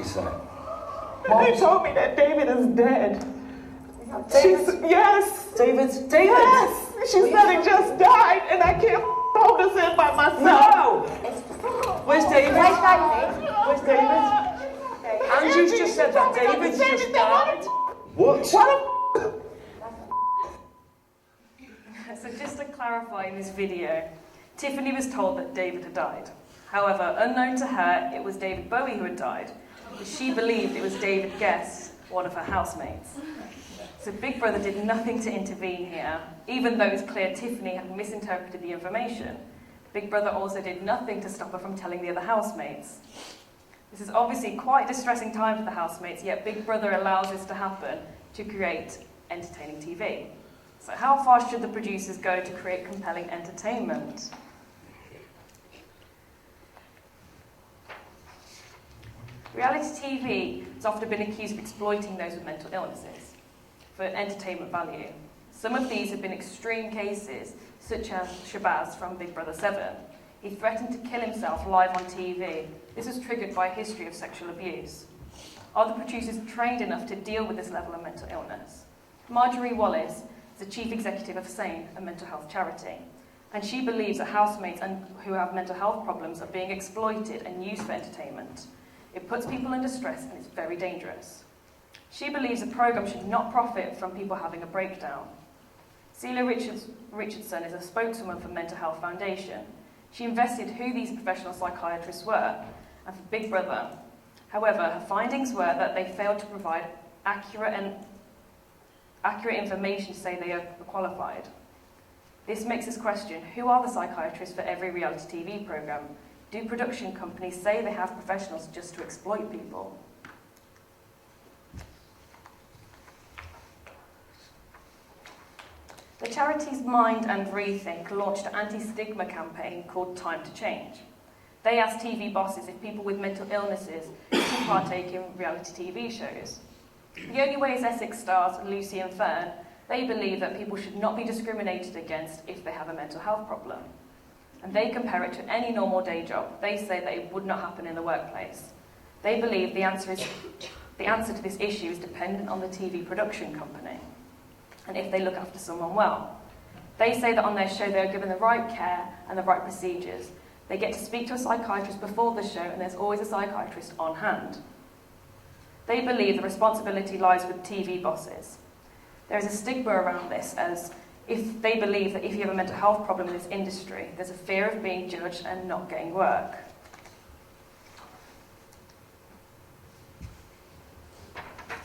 is that?
They told me that David is dead. Yes. David. Yes. She said he just died, and I can't hold this in by myself. No. Where's David? Where's David? Angie's just said that David just died.
What?
So just to clarify in this video, Tiffany was told that David had died. However, unknown to her, it was David Bowie who had died, but she believed it was David Guest, one of her housemates. So Big Brother did nothing to intervene here, even though it's clear Tiffany had misinterpreted the information. Big Brother also did nothing to stop her from telling the other housemates. This is obviously quite a distressing time for the housemates, yet Big Brother allows this to happen to create entertaining TV. So how far should the producers go to create compelling entertainment? Reality TV has often been accused of exploiting those with mental illnesses for entertainment value. Some of these have been extreme cases, such as Shabazz from Big Brother 7. He threatened to kill himself live on TV. This was triggered by a history of sexual abuse. Are the producers trained enough to deal with this level of mental illness? Marjorie Wallace is the chief executive of SANE, a mental health charity, and she believes that housemates who have mental health problems are being exploited and used for entertainment. It puts people under stress and it's very dangerous. She believes the programme should not profit from people having a breakdown. Celia Richardson is a spokeswoman for Mental Health Foundation. She investigated who these professional psychiatrists were and for Big Brother. However, her findings were that they failed to provide accurate information to say they are qualified. This makes us question, who are the psychiatrists for every reality TV programme? Do production companies say they have professionals just to exploit people? The charities Mind and Rethink launched an anti-stigma campaign called Time to Change. They asked TV bosses if people with mental illnesses should partake in reality TV shows. The Only Way is Essex stars Lucy and Fern. They believe that people should not be discriminated against if they have a mental health problem. And they compare it to any normal day job. They say that it would not happen in the workplace. They believe the answer to this issue is dependent on the TV production company and if they look after someone well. They say that on their show they are given the right care and the right procedures. They get to speak to a psychiatrist before the show and there's always a psychiatrist on hand. They believe the responsibility lies with TV bosses. There is a stigma around this as if they believe that if you have a mental health problem in this industry, there's a fear of being judged and not getting work.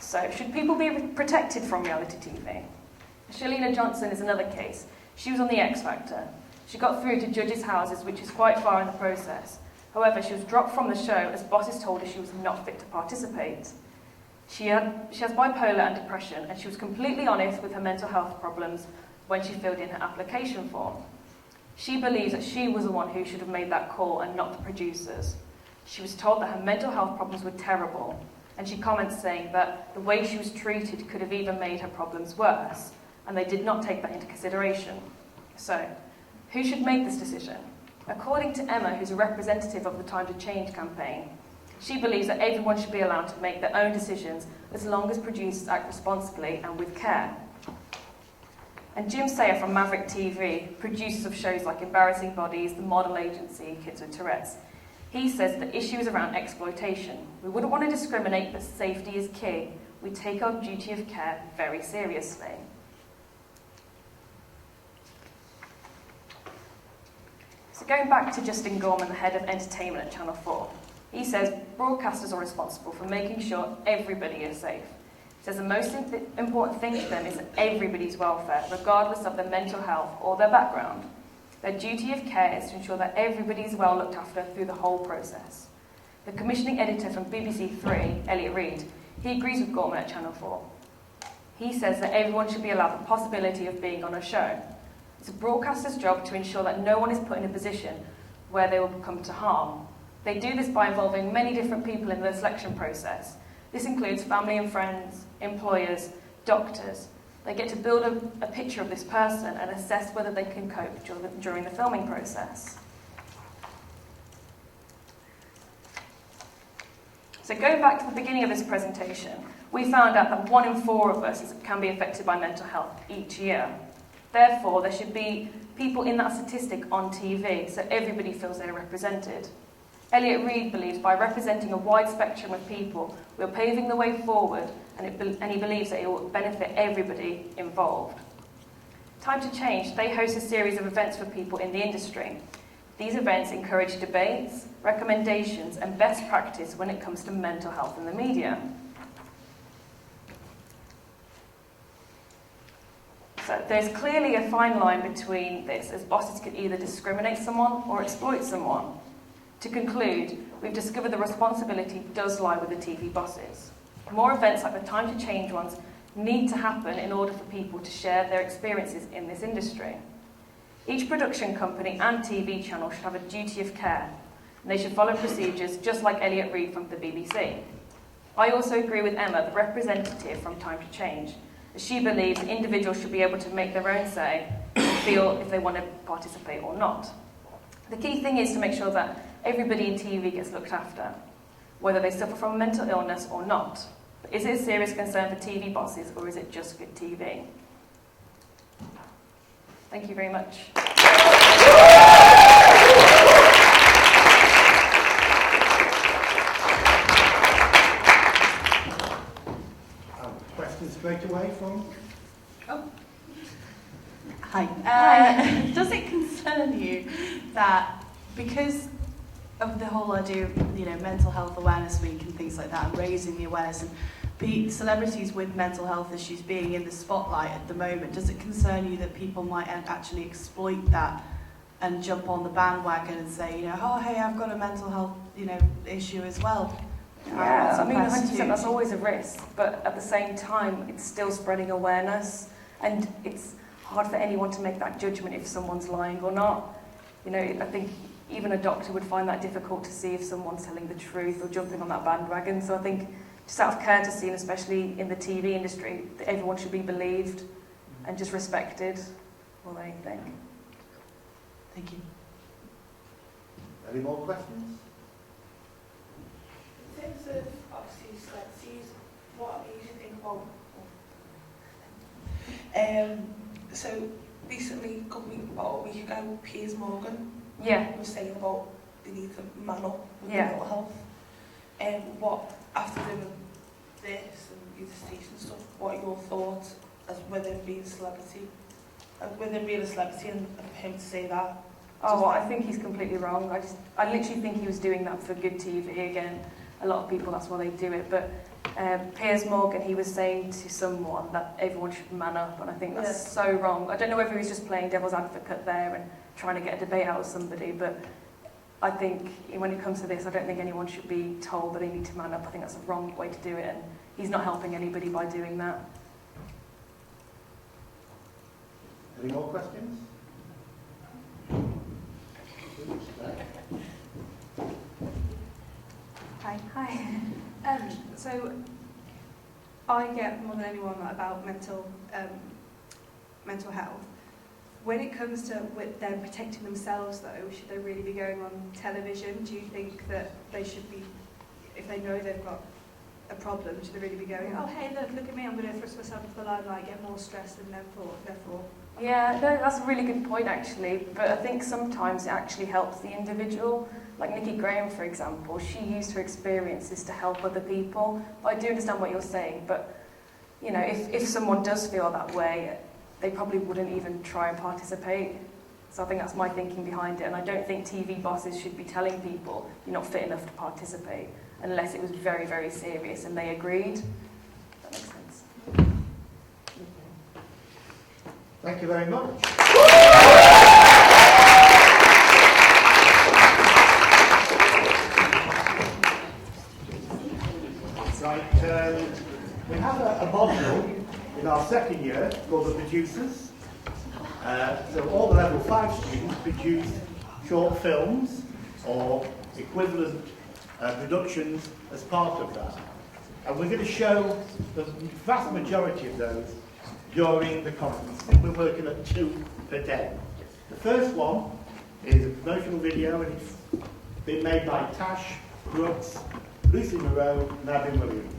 So, should people be protected from reality TV? Shalina Johnson is another case. She was on The X Factor. She got through to judges' houses, which is quite far in the process. However, she was dropped from the show as bosses told her she was not fit to participate. She has bipolar and depression, and she was completely honest with her mental health problems when she filled in her application form. She believes that she was the one who should have made that call and not the producers. She was told that her mental health problems were terrible, and she comments saying that the way she was treated could have even made her problems worse, and they did not take that into consideration. So, who should make this decision? According to Emma, who's a representative of the Time to Change campaign, she believes that everyone should be allowed to make their own decisions as long as producers act responsibly and with care. And Jim Sayer from Maverick TV, producers of shows like Embarrassing Bodies, The Model Agency, Kids with Tourette's, he says the issue is around exploitation. We wouldn't want to discriminate, but safety is key. We take our duty of care very seriously. going back to Justin Gorman, the head of entertainment at Channel 4, he says broadcasters are responsible for making sure everybody is safe. He says the most important thing to them is everybody's welfare, regardless of their mental health or their background. Their duty of care is to ensure that everybody is well looked after through the whole process. The commissioning editor from BBC Three, Elliot Reid, he agrees with Gorman at Channel 4. He says that everyone should be allowed the possibility of being on a show. It's a broadcaster's job to ensure that no one is put in a position where they will come to harm. They do this by involving many different people in the selection process. This includes family and friends, employers, doctors. They get to build a picture of this person and assess whether they can cope during the filming process. So going back to the beginning of this presentation, we found out that 1 in 4 of us can be affected by mental health each year. Therefore, there should be people in that statistic on TV so everybody feels they're represented. Elliot Reid believes by representing a wide spectrum of people, we're paving the way forward, and he believes that it will benefit everybody involved. Time to Change, they host a series of events for people in the industry. These events encourage debates, recommendations, and best practice when it comes to mental health in the media. So there's clearly a fine line between this, as bosses could either discriminate someone or exploit someone. To conclude, we've discovered the responsibility does lie with the TV bosses. More events like the Time to Change ones need to happen in order for people to share their experiences in this industry. Each production company and TV channel should have a duty of care, and they should follow procedures just like Elliot Reid from the BBC. I also agree with Emma, the representative from Time to Change, as she believes individuals should be able to make their own say and feel if they want to participate or not. The key thing is to make sure that everybody in TV gets looked after, whether they suffer from mental illness or not. But is it a serious concern for TV bosses, or is it just good TV? Thank you very much.
Questions straight away from?
Hi. Does it concern you that because of the whole idea of, Mental Health Awareness Week and things like that, and raising the awareness, and celebrities with mental health issues being in the spotlight at the moment, does it concern you that people might actually exploit that and jump on the bandwagon and say, oh, hey, I've got a mental health, issue as well?
Yeah, I mean, 100%, that's always a risk, but at the same time, it's still spreading awareness, and it's hard for anyone to make that judgment if someone's lying or not. I think even a doctor would find that difficult to see if someone's telling the truth or jumping on that bandwagon. So I think just out of courtesy, and especially in the TV industry, that everyone should be believed and just respected more than anything.
Thank you.
Any more questions?
In terms of, obviously, celebrities, what do you think about? So, recently, about a week ago, Piers Morgan was saying about they need to man up with mental health. What, after doing this and your station stuff, what are your thoughts as with him being a celebrity? With him being a celebrity and for him to say that?
Oh, well, I think he's completely wrong. I literally think he was doing that for good TV again. A lot of people, that's why they do it. But Piers Morgan, he was saying to someone that everyone should man up, and I think that's so wrong. I don't know whether he was just playing devil's advocate there and trying to get a debate out of somebody, but I think when it comes to this, I don't think anyone should be told that they need to man up. I think that's the wrong way to do it, and he's not helping anybody by doing that.
Any more questions?
Hi. So I get more than anyone about mental health. When it comes to with them protecting themselves, though, should they really be going on television? Do you think that they should be, if they know they've got a problem, should they really be going, oh, hey, look at me, I'm going to thrust myself into the limelight, get more stress than therefore?
Yeah, no, that's a really good point, actually. But I think sometimes it actually helps the individual. Like Nikki Graham, for example, she used her experiences to help other people. I do understand what you're saying, but if someone does feel that way, they probably wouldn't even try and participate. So I think that's my thinking behind it, and I don't think TV bosses should be telling people you're not fit enough to participate unless it was very, very serious and they agreed. That makes sense.
Thank you very much. Right, we have a module in our second year called the Producers. So all the level 5 students produce short films or equivalent productions as part of that. And we're going to show the vast majority of those during the conference. I think we're working at 2 per day. The first one is a promotional video, and it's been made by Tash Brooks, Lucy Moreau, and Abby Williams.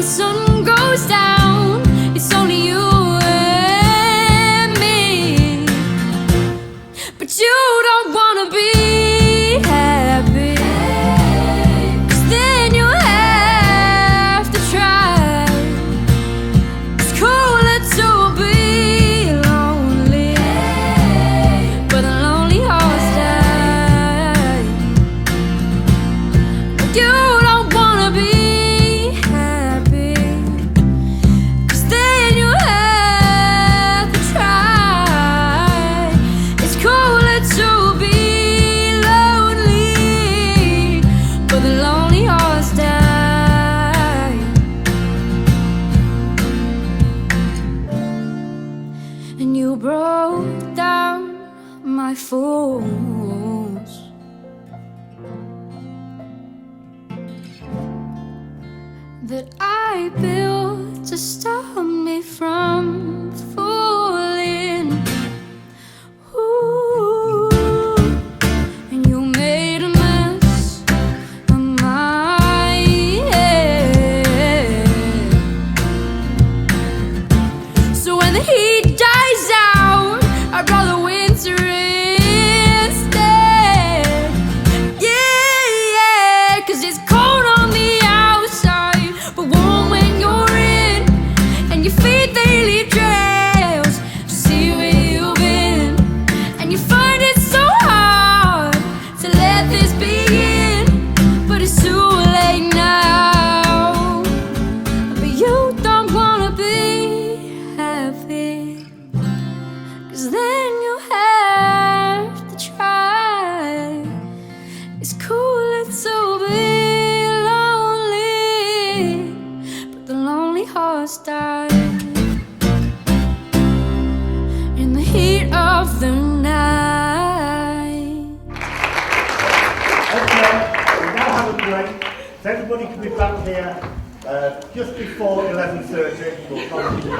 Sun goes down,
If everybody can be back here just before 11:30, we'll continue.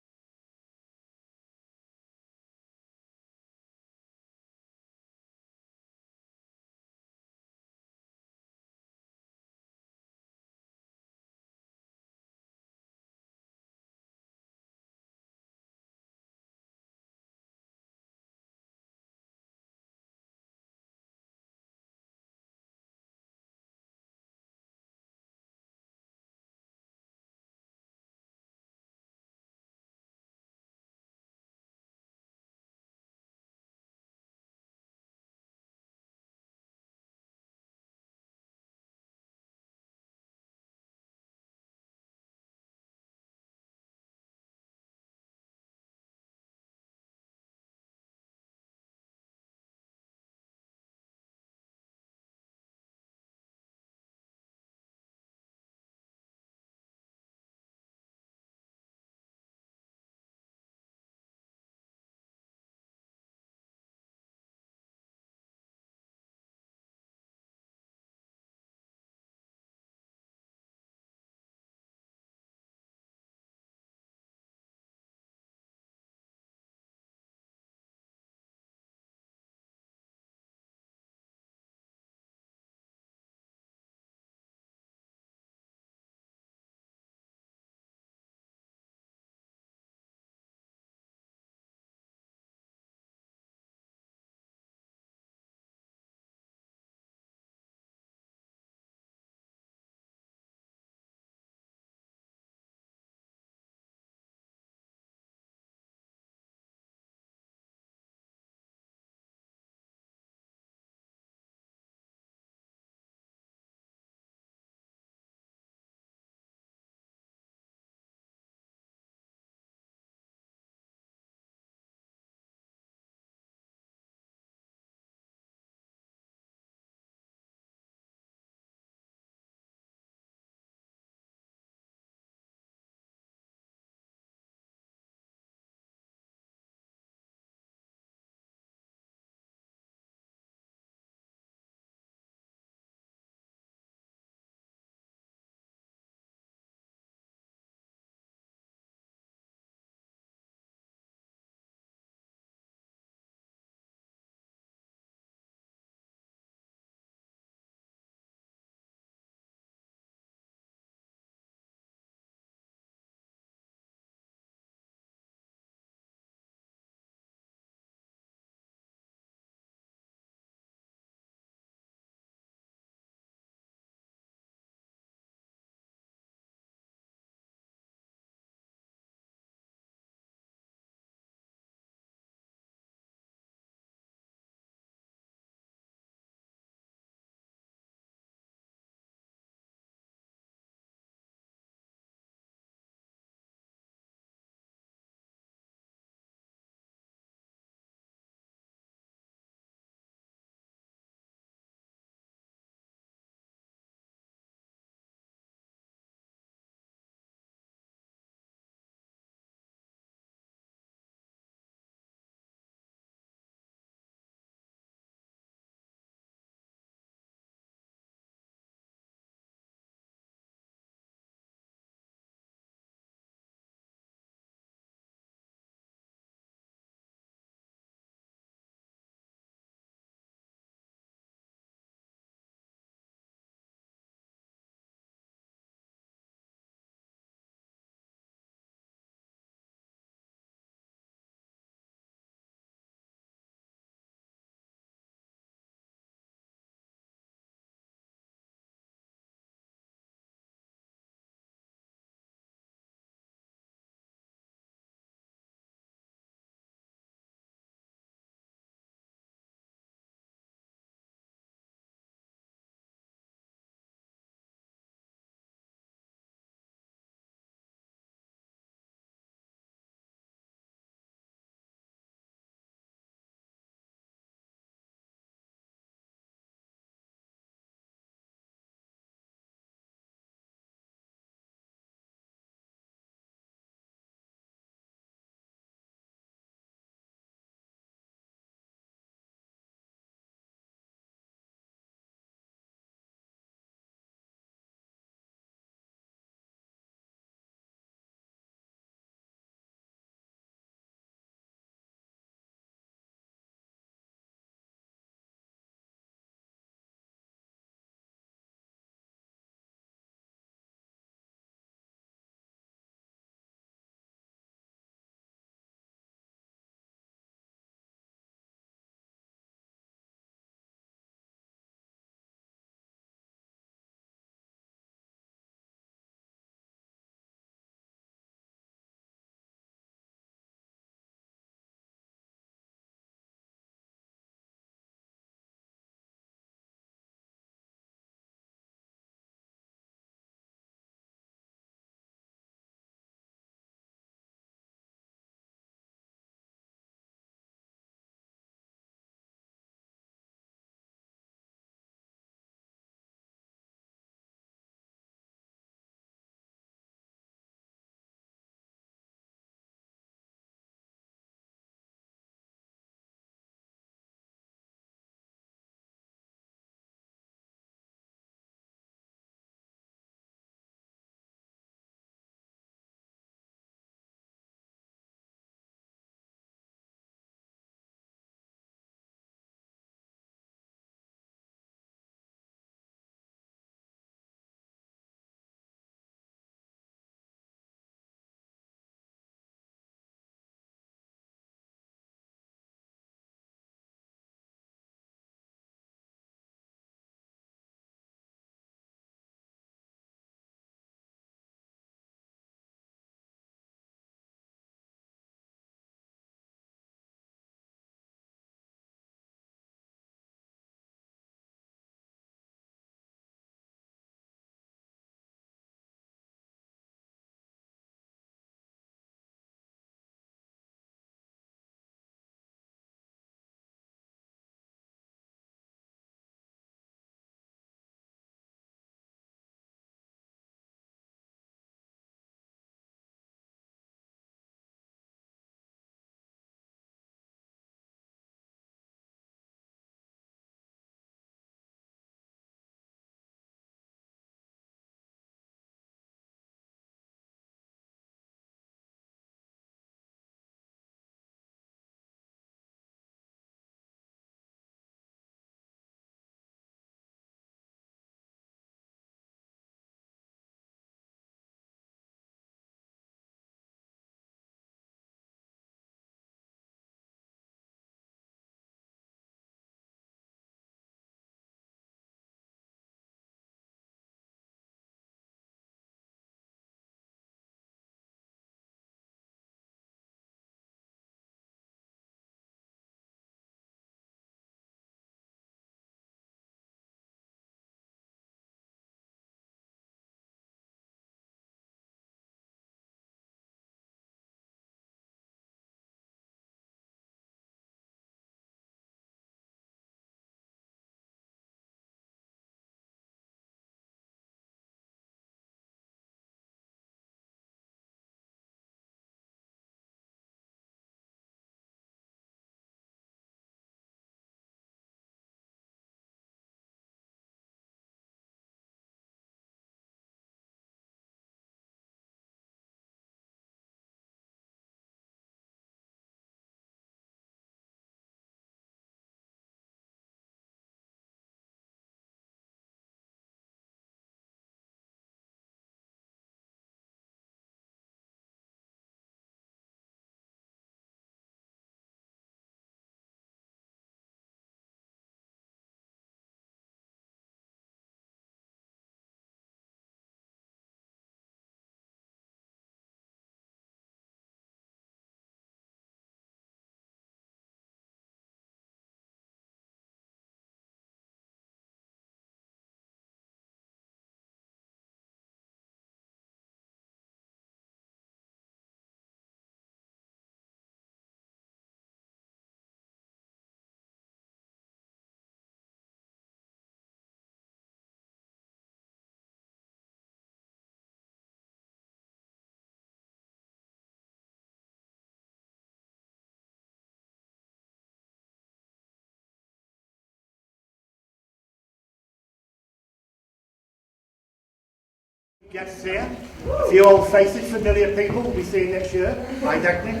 Guests here, a few old faces, familiar people we'll be seeing next year. Hi, Dagny.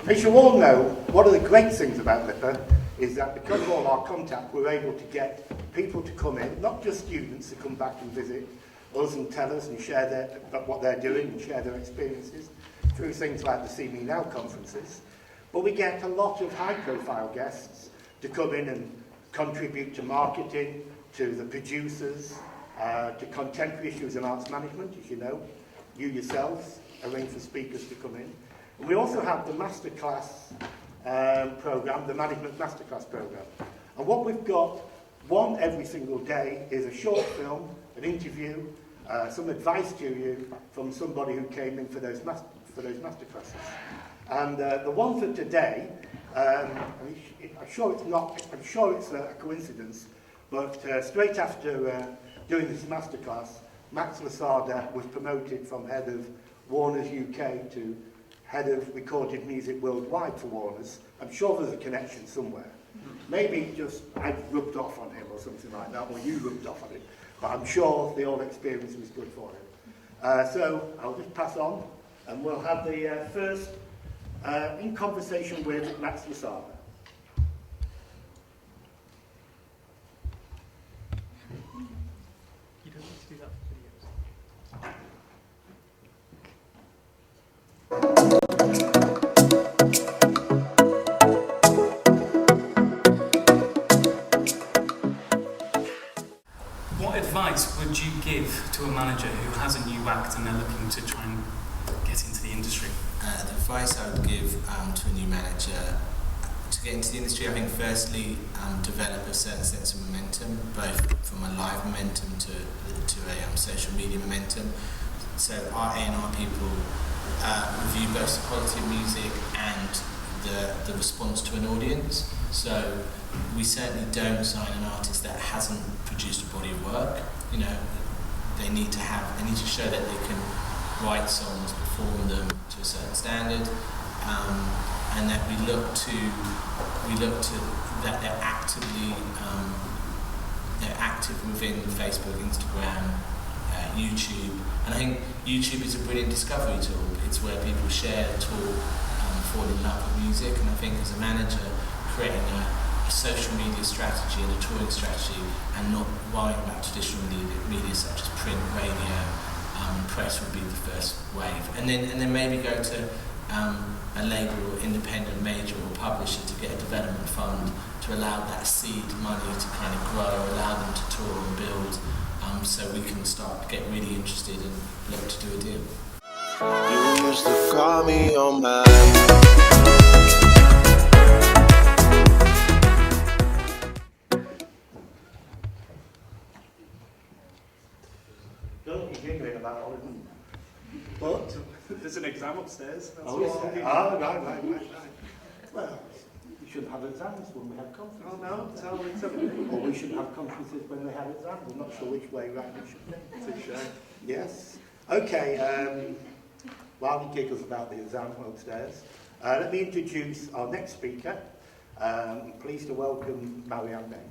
As you all know, one of the great things about LIPA is that because of all our contact, we're able to get people to come in, not just students to come back and visit us and tell us and share what they're doing and share their experiences through things like the See Me Now conferences, but we get a lot of high-profile guests to come in and contribute to marketing, to the producers, to contemporary issues in arts management, as you know. You yourselves arrange for speakers to come in. And we also have the masterclass programme, the management masterclass programme. And what we've got, one every single day, is a short film, an interview, some advice to you from somebody who came in for those masterclasses. And the one for today, I'm sure it's a coincidence, but straight after doing this masterclass, Max Lasada was promoted from head of Warner's UK to head of recorded music worldwide for Warner's. I'm sure there's a connection somewhere. Maybe just I rubbed off on him or something like that, or you rubbed off on him. But I'm sure the whole experience was good for him. So I'll just pass on, and we'll have the first in conversation with Max Lasada.
You don't need to do that for videos. What advice would you give to a manager who has a new act and they're looking to try and get into the industry?
The advice I would give to a new manager to get into the industry, I think firstly develop a certain sense of momentum, both from a live momentum to a social media momentum. So our A&R people review both the quality of music and the response to an audience. So we certainly don't sign an artist that hasn't produced a body of work. You know, they need to show that they can write songs, perform them to a certain standard, and that we look to that they're active within Facebook, Instagram, YouTube. And I think YouTube is a brilliant discovery tool. It's where people share, talk, fall in love with music. And I think as a manager, creating a social media strategy and a touring strategy, and not worrying about traditional media such as print, radio, press would be the first wave. And then maybe go to a label or independent major or publisher to get a development fund to allow that seed money to kind of grow, allow them to tour and build, so we can start to get really interested and look to do a deal.
You used to call me on my...
Don't be giggling about all of them.
But there's an exam upstairs. That's
Right. Well, we shouldn't have exams when we have conferences.
Oh no, tell me.
Or we shouldn't have conferences when they have exams. I'm not sure which way round it should be.
Touche.
Yes. Okay. While he giggles about the exam upstairs, let me introduce our next speaker. I'm pleased to welcome Marianne Bain.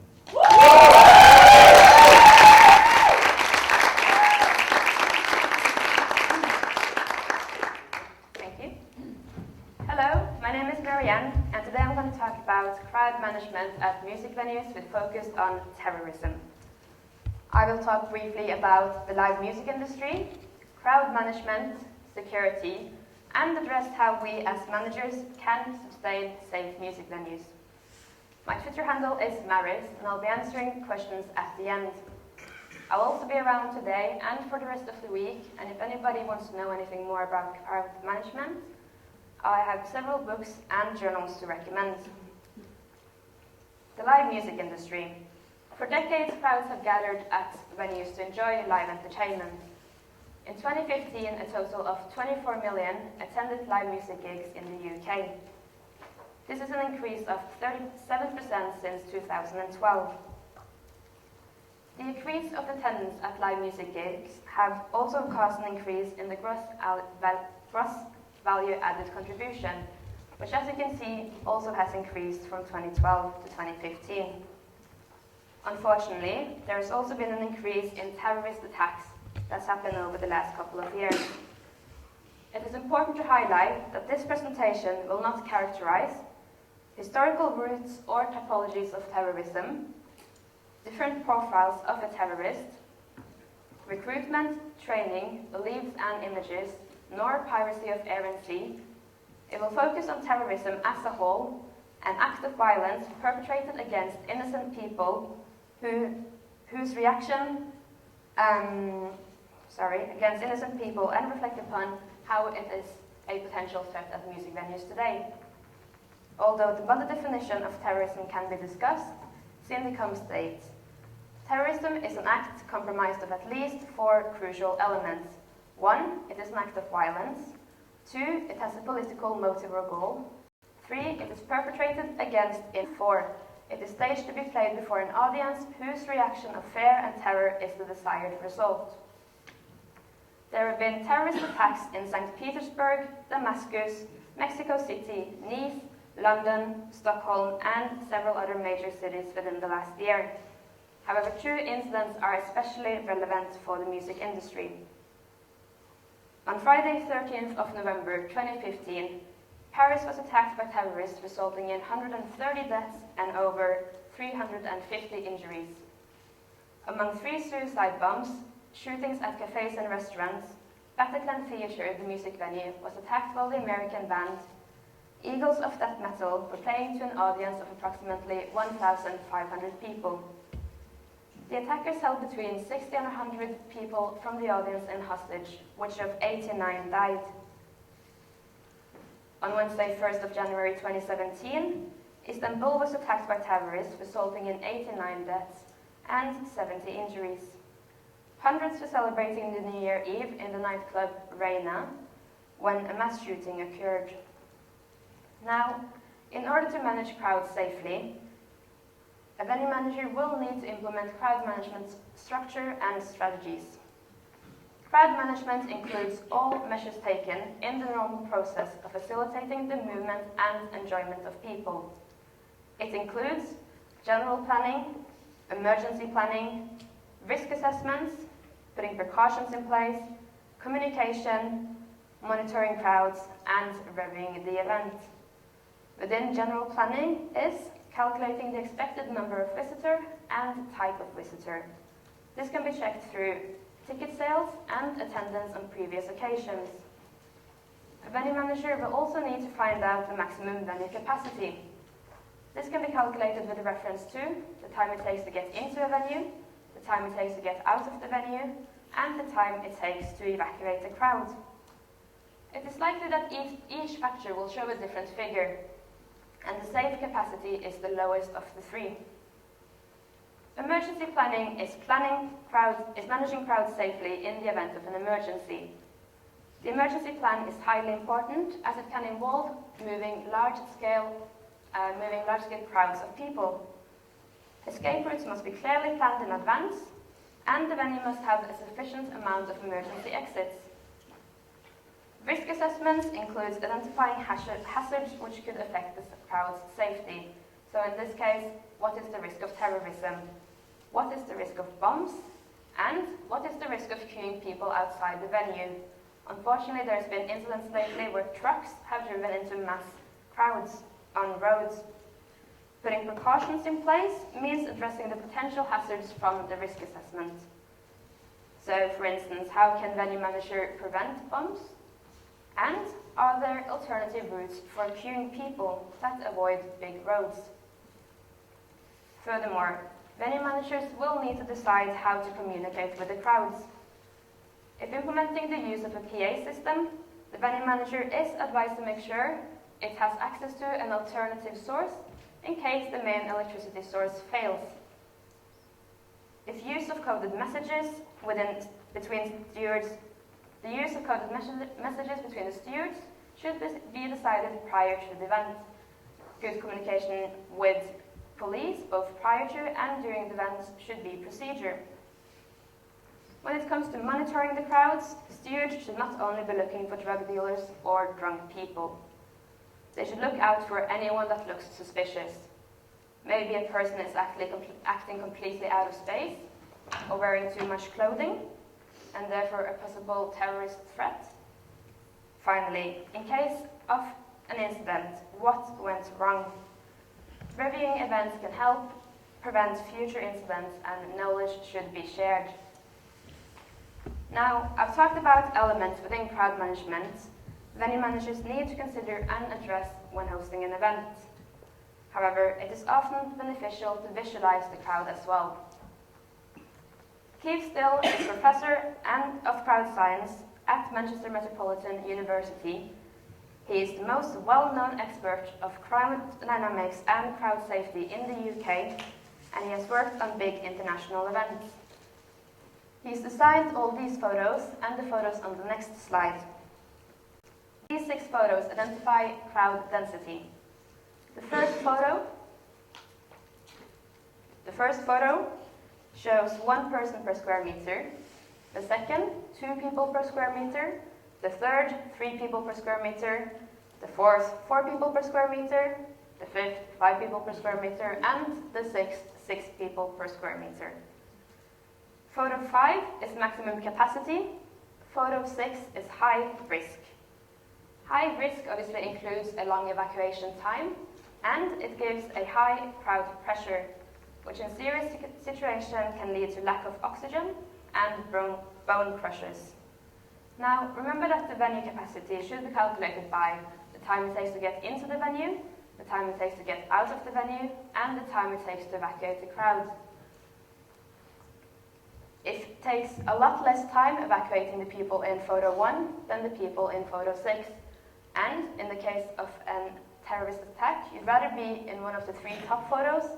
Hello, my name is Marianne, and today I'm going to talk about crowd management at music venues with focus on terrorism. I will talk briefly about the live music industry, crowd management, security, and address how we as managers can sustain safe music venues. My Twitter handle is Maris, and I'll be answering questions at the end. I'll also be around today and for the rest of the week, and if anybody wants to know anything more about crowd management, I have several books and journals to recommend. The live music industry. For decades, crowds have gathered at venues to enjoy live entertainment. In 2015, a total of 24 million attended live music gigs in the UK. This is an increase of 37% since 2012. The increase of attendance at live music gigs have also caused an increase in the gross value added contribution, which as you can see also has increased from 2012 to 2015. Unfortunately, there has also been an increase in terrorist attacks that's happened over the last couple of years. It is important to highlight that this presentation will not characterize historical roots or typologies of terrorism, different profiles of a terrorist, recruitment, training, beliefs and images, nor piracy of air and sea. It will focus on terrorism as a whole, an act of violence perpetrated against innocent people whose reaction, against innocent people, and reflect upon how it is a potential threat at music venues today. Although the broader definition of terrorism can be discussed, Syndicom states, terrorism is an act comprised of at least 4 crucial elements. 1, it is an act of violence. 2, it has a political motive or goal. 3, it is perpetrated against it. 4, it is staged to be played before an audience whose reaction of fear and terror is the desired result. There have been terrorist attacks in St. Petersburg, Damascus, Mexico City, Nice, London, Stockholm, and several other major cities within the last year. However, 2 incidents are especially relevant for the music industry. On Friday, 13th of November 2015, Paris was attacked by terrorists, resulting in 130 deaths and over 350 injuries. Among 3 suicide bombs, shootings at cafes and restaurants, Bataclan Theatre, the music venue, was attacked while the American band Eagles of Death Metal were playing to an audience of approximately 1,500 people. The attackers held between 60 and 100 people from the audience in hostage, which of 89 died. On Wednesday, 1st of January 2017, Istanbul was attacked by terrorists, resulting in 89 deaths and 70 injuries. Hundreds were celebrating the New Year Eve in the nightclub Reina when a mass shooting occurred. Now, in order to manage crowds safely, a venue manager will need to implement crowd management structure and strategies. Crowd management includes all measures taken in the normal process of facilitating the movement and enjoyment of people. It includes general planning, emergency planning, risk assessments, putting precautions in place, communication, monitoring crowds, and reviewing the event. Within general planning is calculating the expected number of visitor and type of visitor. This can be checked through ticket sales and attendance on previous occasions. A venue manager will also need to find out the maximum venue capacity. This can be calculated with reference to the time it takes to get into a venue, the time it takes to get out of the venue, and the time it takes to evacuate the crowd. It is likely that each factor will show a different figure, and the safe capacity is the lowest of the 3. Emergency planning is managing crowds safely in the event of an emergency. The emergency plan is highly important as it can involve moving large-scale crowds of people. Escape routes must be clearly planned in advance, and the venue must have a sufficient amount of emergency exits. Risk assessments includes identifying hazards which could affect the crowd's safety. So in this case, what is the risk of terrorism? What is the risk of bombs? And what is the risk of queuing people outside the venue? Unfortunately, there's been incidents lately where trucks have driven into mass crowds on roads. Putting precautions in place means addressing the potential hazards from the risk assessment. So, for instance, how can venue manager prevent bombs? And are there alternative routes for queuing people that avoid big roads? Furthermore, venue managers will need to decide how to communicate with the crowds. If implementing the use of a PA system, the venue manager is advised to make sure it has access to an alternative source in case the main electricity source fails. If use of coded messages between stewards, the use of coded messages between the stewards should be decided prior to the event. Good communication with police, both prior to and during the event, should be procedure. When it comes to monitoring the crowds, stewards should not only be looking for drug dealers or drunk people. They should look out for anyone that looks suspicious. Maybe a person is acting completely out of space or wearing too much clothing, and therefore a possible terrorist threat. Finally, in case of an incident, what went wrong? Reviewing events can help prevent future incidents, and knowledge should be shared. Now, I've talked about elements within crowd management venue managers need to consider and address when hosting an event. However, it is often beneficial to visualize the crowd as well. Keith Still is Professor of Crowd Science at Manchester Metropolitan University. He is the most well-known expert of crowd dynamics and crowd safety in the UK, and he has worked on big international events. He's designed all these photos and the photos on the next slide. These 6 photos identify crowd density. The first photo shows 1 person per square meter. The second, 2 people per square meter. The third, 3 people per square meter. The fourth, 4 people per square meter. The fifth, 5 people per square meter. And the sixth, 6 people per square meter. Photo 5 is maximum capacity. Photo 6 is high risk. High risk obviously includes a long evacuation time, and it gives a high crowd pressure, which in serious situation can lead to lack of oxygen and bone crushers. Now, remember that the venue capacity should be calculated by the time it takes to get into the venue, the time it takes to get out of the venue, and the time it takes to evacuate the crowd. It takes a lot less time evacuating the people in photo 1 than the people in photo 6. And in the case of a terrorist attack, you'd rather be in one of the 3 top photos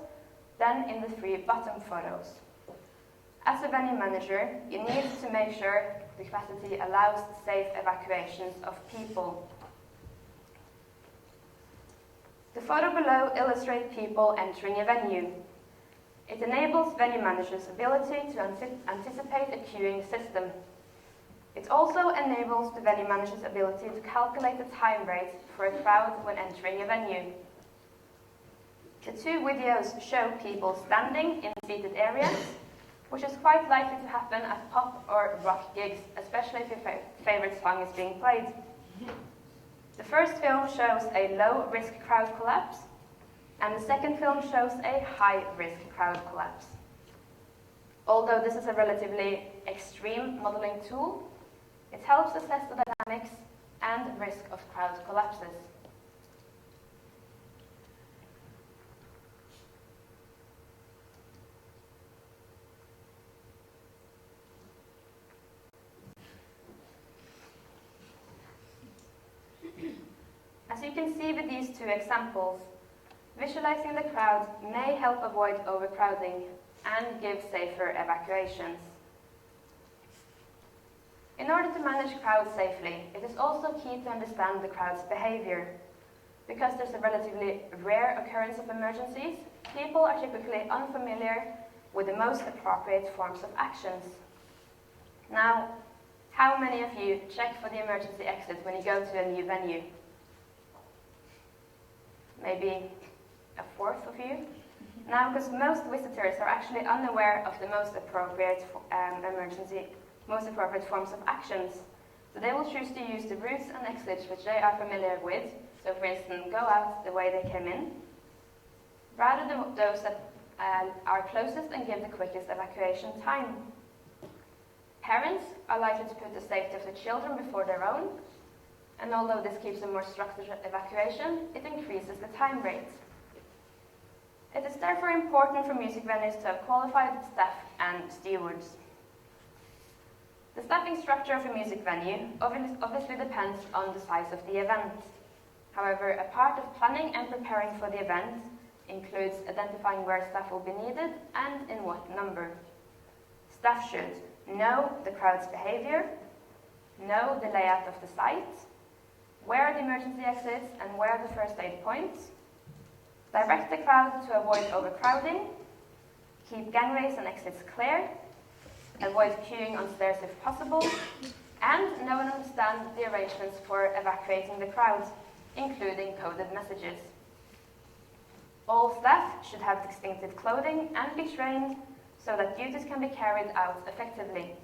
than in the 3 bottom photos. As a venue manager, you need to make sure the capacity allows safe evacuations of people. The photo below illustrates people entering a venue. It enables venue managers' ability to anticipate a queuing system. It also enables the venue manager's ability to calculate the time rate for a crowd when entering a venue. The 2 videos show people standing in seated areas, which is quite likely to happen at pop or rock gigs, especially if your favorite song is being played. The first film shows a low-risk crowd collapse, and the second film shows a high-risk crowd collapse. Although this is a relatively extreme modeling tool, it helps assess the dynamics and risk of crowd collapses. As you can see with these 2 examples, visualizing the crowd may help avoid overcrowding and give safer evacuations. In order to manage crowds safely, it is also key to understand the crowd's behavior. Because there's a relatively rare occurrence of emergencies, people are typically unfamiliar with the most appropriate forms of actions. Now, how many of you check for the emergency exit when you go to a new venue? Maybe a fourth of you? Now, because most visitors are actually unaware of the most appropriate forms of actions. So they will choose to use the routes and exits which they are familiar with. So for instance, go out the way they came in, rather than those that are closest and give the quickest evacuation time. Parents are likely to put the safety of the children before their own, and although this keeps a more structured evacuation, it increases the time rate. It is therefore important for music venues to have qualified staff and stewards. The staffing structure of a music venue obviously depends on the size of the event. However, a part of planning and preparing for the event includes identifying where staff will be needed and in what number. Staff should know the crowd's behavior, know the layout of the site, where are the emergency exits and where are the first aid points, direct the crowd to avoid overcrowding, keep gangways and exits clear, avoid queuing on stairs if possible, and know and understand the arrangements for evacuating the crowd, including coded messages. All staff should have distinctive clothing and be trained so that duties can be carried out effectively.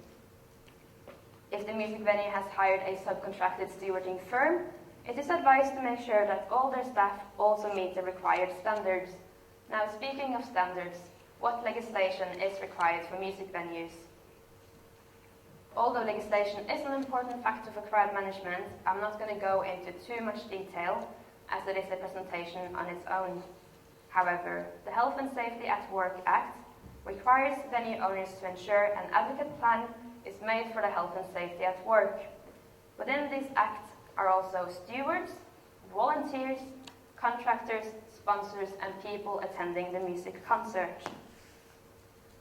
If the music venue has hired a subcontracted stewarding firm, it is advised to make sure that all their staff also meet the required standards. Now, speaking of standards, what legislation is required for music venues? Although legislation is an important factor for crowd management, I'm not going to go into too much detail, as it is a presentation on its own. However, the Health and Safety at Work Act requires venue owners to ensure an adequate plan is made for the health and safety at work. Within this act are also stewards, volunteers, contractors, sponsors, and people attending the music concert.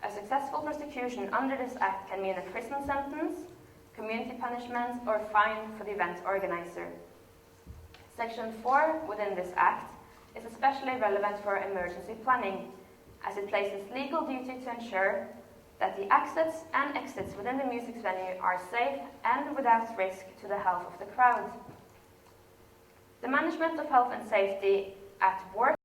A successful prosecution under this act can mean a prison sentence, community punishment, or fine for the event organizer. Section 4 within this act is especially relevant for emergency planning, as it places legal duty to ensure that the access and exits within the music venue are safe and without risk to the health of the crowd. The management of health and safety at work